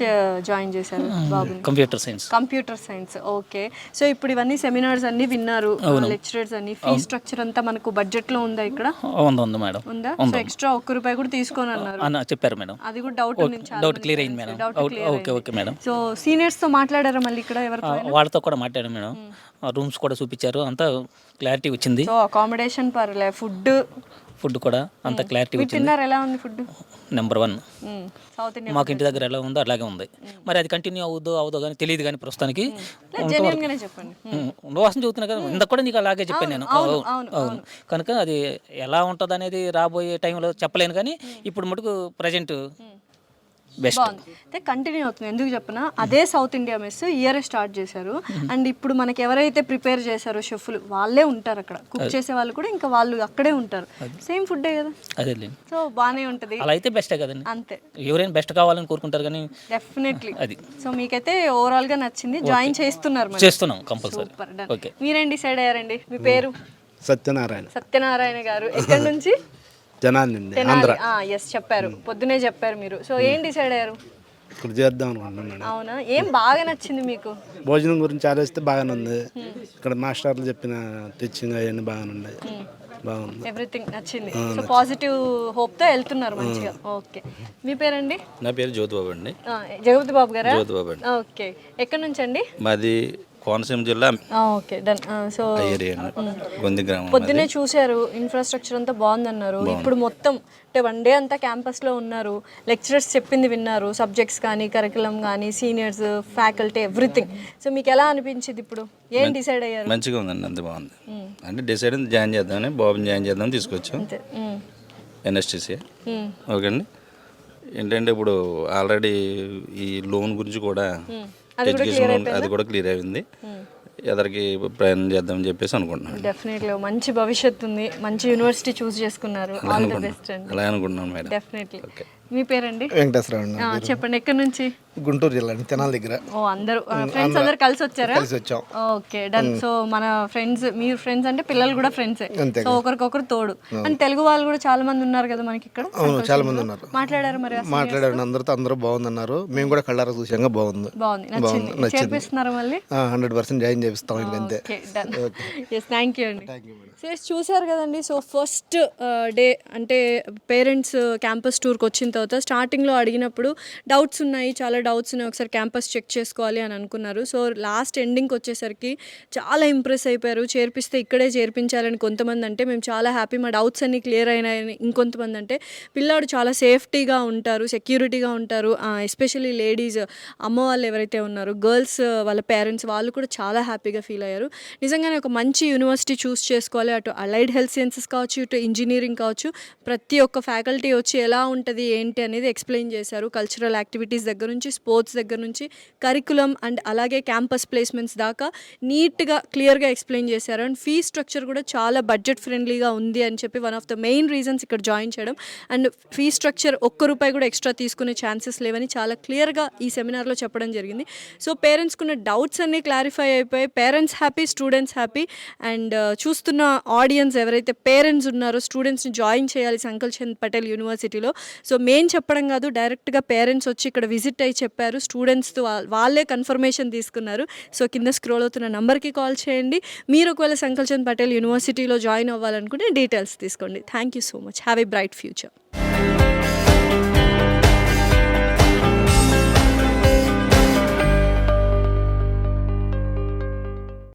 జాయిన్ చేశారు బాబు? Computer science. Computer science. Okay. So ఇప్పుడు ఇవన్నీ సెమినార్స్ అన్ని విన్నారు, లెక్చరర్స్ అన్ని, ఫీ స్ట్రక్చర్ అంతా మనకు బడ్జెట్ లో ఉందా ఇక్కడ? ఉంది మేడం. ఉందా? సో ఎక్స్ట్రా ₹1 కూడా తీసుకొని అన్నారు చెప్పారు మేడం. అది కూడా డౌట్ ఉంది. డౌట్ క్లియర్ అయింది madam. Okay madam. So seniors తో మాట్లాడారా మళ్ళీ ఇక్కడ? ఎవరితో? వాళ్ళతో కూడా మాట్లాడారు మేడం. రూమ్స్ కూడా చూపించారు, అంతా క్లారిటీ వచ్చింది. సో అకామిడేషన్ పర్లే, ఫుడ్ కూడా అంత క్లారిటీ వచ్చింది. తిన్నారు? ఎలా ఉంది ఫుడ్? నెంబర్ 1. సౌత్ ఇండియా మాకు ఇంటి దగ్గర ఎలా ఉందో అలాగే ఉంది. మరి అది కంటిన్యూ అవుదో కానీ తెలియదు, కానీ ప్రస్తుతానికి వాసన చూస్తున్నా కదా, ఇంత కూడా నీకు అలాగే చెప్పాను నేను. అవును. కనుక అది ఎలా ఉంటుంది అనేది రాబోయే టైంలో చెప్పలేను, కానీ ఇప్పుడు మటుకు ప్రజెంట్ బెస్ట్. అయితే కంటిన్యూ అవుతుంది. ఎందుకు చెప్పినా, అదే south India mess year start చేశారు. అండ్ ఇప్పుడు మనకి ఎవరైతే ప్రిపేర్ చేశారో షెఫ్లు వాళ్ళే ఉంటారు అక్కడ, కుక్ చేసే వాళ్ళు కూడా ఇంకా వాళ్ళు అక్కడే ఉంటారు. సేమ్ ఫుడ్డే కదా, అదే. సో బాగానే ఉంటుంది. అలా అయితే బెస్టే కదండి. అంతే, ఎవరైనా బెస్ట్ కావాలని కోరుకుంటారు, కానీ డెఫినెట్లీ అది. సో మీకైతే ఓవరాల్ గా నచ్చింది, జాయిన్ చేస్తున్నాం కంపల్సరీ. ఓకే. మీరేం డిసైడ్ అయ్యారండి? మీ పేరు? సత్యనారాయణ గారు. ఎక్కడి నుంచి? తెనాలి. ఎస్, చెప్పారు, పొద్దునే చెప్పారు మీరు. సో ఏం డిసైడ్ అయ్యారు? ఇక్కడ చేద్దాం అనుకుంటున్నాను. అవునా? ఏం బాగా నచ్చింది మీకు? భోజనం గురించి ఆలోచిస్తే బాగానే ఉంది. ఇక్కడ మాస్టర్లు చెప్పిన టీచింగ్ అవన్నీ బాగానే ఉన్నాయి. బాగుంది, ఎవ్రీథింగ్ నచ్చింది. సో పాజిటివ్ హోప్ తో వెళ్తున్నారు మంచిగా. ఓకే. మీ పేరండి? నా పేరు జ్యోతిబాబు అండి. జగపతి బాబు గారా? జ్యోతిబాబు అండి. ఓకే. ఎక్కడి నుంచి అండి? మాది కోనసీమ జిల్లా. Okay, done. సో గొంది గ్రామం. పొద్దునే చూశారు, ఇన్ఫ్రాస్ట్రక్చర్ అంతా బాగుందన్నారు. ఇప్పుడు మొత్తం అంటే 1 డే అంతా క్యాంపస్ లో ఉన్నారు, లెక్చరర్స్ చెప్పింది విన్నారు, సబ్జెక్ట్స్ కానీ కరికులం కానీ సీనియర్స్ ఫ్యాకల్టీ ఎవ్రీథింగ్. సో మీకు ఎలా అనిపించింది ఇప్పుడు? ఏం డిసైడ్ అయ్యారు? మంచిగా ఉందండి, అంత బాగుంది. అంటే డిసైడ్ జాయిన్ చేద్దామని, బాబుని జాయిన్ చేద్దామని తీసుకొచ్చాం. ఎన్ఎస్టీసీ. ఓకే అండి. ఏంటంటే ఇప్పుడు ఆల్రెడీ ఈ లోన్ గురించి కూడా ఎడ్యుకేషన్ లోన్ అది కూడా క్లియర్ అయింది. ఎదరికి ప్రయాణం చేద్దామని చెప్పేసి అనుకుంటున్నాను. డెఫినెట్లీ మంచి భవిష్యత్తు ఉంది, మంచి యూనివర్సిటీ చూస్ చేసుకున్నారు. ఆల్ ది బెస్ట్ అండి. అలా అనుకుంటున్నాను మేడం. డెఫినెట్లీ. మీ పేరండి? వెంకటేశ్వరరావు. చెప్పండి, ఎక్కడి నుంచి? గుంటూరు జిల్లా తెనాలి దగ్గర. ఓ, అందరూ ఫ్రెండ్స్ అందరు కలిసి వచ్చారా? కలిసి వచ్చాం. Okay, done. సో మన ఫ్రెండ్స్, మీరు ఫ్రెండ్స్ అంటే పిల్లలు కూడా ఫ్రెండ్సే, సో ఒకరికొకరు తోడు. అండ్ తెలుగు వాళ్ళు కూడా చాలా మంది ఉన్నారు కదా మనకి ఇక్కడ. చాలా మంది ఉన్నారు. మాట్లాడారు మరి? మాట్లాడారు, అందరూ బాగుందన్నారు. మేము కూడా కళ్ళారా చూసాం, బాగుంది. నచ్చింది. చేపిస్తున్నారు మళ్ళీ? 100% జాయిన్ చేపిస్తాం. ఇంకంతే. థ్యాంక్ యూ అండి. సో చూసారు కదండి. సో ఫస్ట్ డే అంటే పేరెంట్స్ క్యాంపస్ టూర్కి వచ్చిన తర్వాత స్టార్టింగ్లో అడిగినప్పుడు డౌట్స్ ఉన్నాయి, చాలా డౌట్స్ ఉన్నాయి, ఒకసారి క్యాంపస్ చెక్ చేసుకోవాలి అని అనుకున్నారు. సో లాస్ట్ ఎండింగ్కి వచ్చేసరికి చాలా ఇంప్రెస్ అయిపోయారు. చేర్పిస్తే ఇక్కడే చేర్పించాలని కొంతమంది అంటే, మేము చాలా హ్యాపీ, మా డౌట్స్ అన్నీ క్లియర్ అయినాయని ఇంకొంతమంది అంటే, పిల్లాడు చాలా సేఫ్టీగా ఉంటారు, సెక్యూరిటీగా ఉంటారు. ఎస్పెషల్లీ లేడీస్, అమ్మ వాళ్ళు ఎవరైతే ఉన్నారో, గర్ల్స్ వాళ్ళ పేరెంట్స్, వాళ్ళు కూడా చాలా హ్యాపీగా ఫీల్ అయ్యారు. నిజంగానే ఒక మంచి యూనివర్సిటీ చూస్ చేసుకోవాలి. అటు అలైడ్ హెల్త్ సైన్సెస్ కావచ్చు, ఇటు ఇంజనీరింగ్ కావచ్చు, ప్రతి ఒక్క ఫ్యాకల్టీ వచ్చి ఎలా ఉంటుంది ఏంటి అనేది ఎక్స్ప్లెయిన్ చేశారు. కల్చరల్ యాక్టివిటీస్ దగ్గర నుంచి, స్పోర్ట్స్ దగ్గర నుంచి, కరికులం అండ్ అలాగే క్యాంపస్ ప్లేస్మెంట్స్ దాకా నీట్గా క్లియర్గా ఎక్స్ప్లెయిన్ చేశారు. అండ్ ఫీ స్ట్రక్చర్ కూడా చాలా బడ్జెట్ ఫ్రెండ్లీగా ఉంది అని చెప్పి one of the main reasons ఇక్కడ జాయిన్ చేయడం. అండ్ ఫీ స్ట్రక్చర్ ₹1 కూడా ఎక్స్ట్రా తీసుకునే ఛాన్సెస్ లేవని చాలా క్లియర్గా ఈ సెమినార్లో చెప్పడం జరిగింది. సో పేరెంట్స్కున్న డౌట్స్ అన్నీ క్లారిఫై అయిపోయి, parents happy, students happy. And చూస్తున్న ఆడియన్స్ ఎవరైతే పేరెంట్స్ ఉన్నారో, స్టూడెంట్స్ని జాయిన్ చేయాలి సంకల్ చంద్ పటేల్ యూనివర్సిటీలో. సో మేము చెప్పడం కాదు, డైరెక్ట్గా పేరెంట్స్ వచ్చి ఇక్కడ విజిట్ అయ్యి చెప్పారు. స్టూడెంట్స్తో వాళ్ళే కన్ఫర్మేషన్ తీసుకున్నారు. సో కింద స్క్రోల్ అవుతున్న నెంబర్కి కాల్ చేయండి. మీరు ఒకవేళ సంకల్ చంద్ పటేల్ యూనివర్సిటీలో జాయిన్ అవ్వాలనుకుంటే డీటెయిల్స్ తీసుకోండి. Thank you so much. Have a bright future.